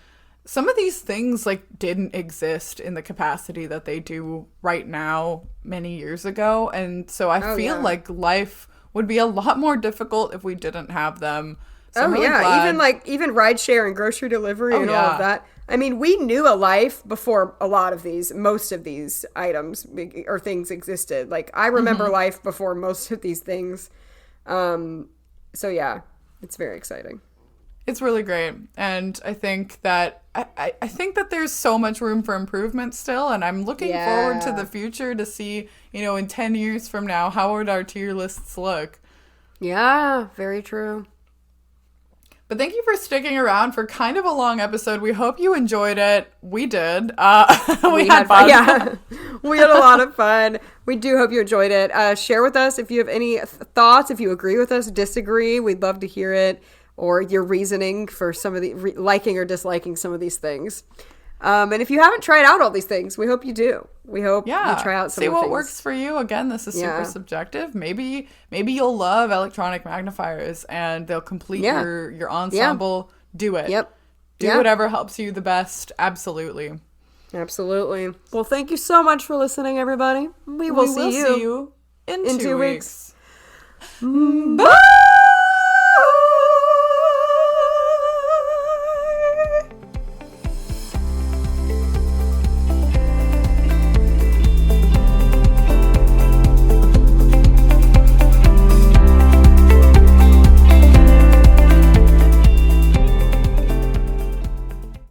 some of these things like didn't exist in the capacity that they do right now many years ago. And so I feel like life would be a lot more difficult if we didn't have them. So really glad. Even rideshare and grocery delivery and all of that. I mean, we knew a life before most of these items or things existed. Like, I remember life before most of these things. So yeah, it's very exciting. It's really great. And I think that I think that there's so much room for improvement still, and I'm looking forward to the future to see, in 10 years from now, how would our tier lists look? Yeah, very true. But thank you for sticking around for kind of a long episode. We hope you enjoyed it. We did. We had fun. Yeah, we had a lot of fun. We do hope you enjoyed it. Share with us if you have any thoughts, if you agree with us, disagree. We'd love to hear it, or your reasoning for some of the liking or disliking some of these things. And if you haven't tried out all these things, we hope you do. We hope you try out some See of the what things. works for you. Again, this is super subjective. Maybe you'll love electronic magnifiers and they'll complete your ensemble. Yeah. Do it. Yep. Do whatever helps you the best. Absolutely. Absolutely. Well, thank you so much for listening, everybody. We will see you in 2 weeks. Bye!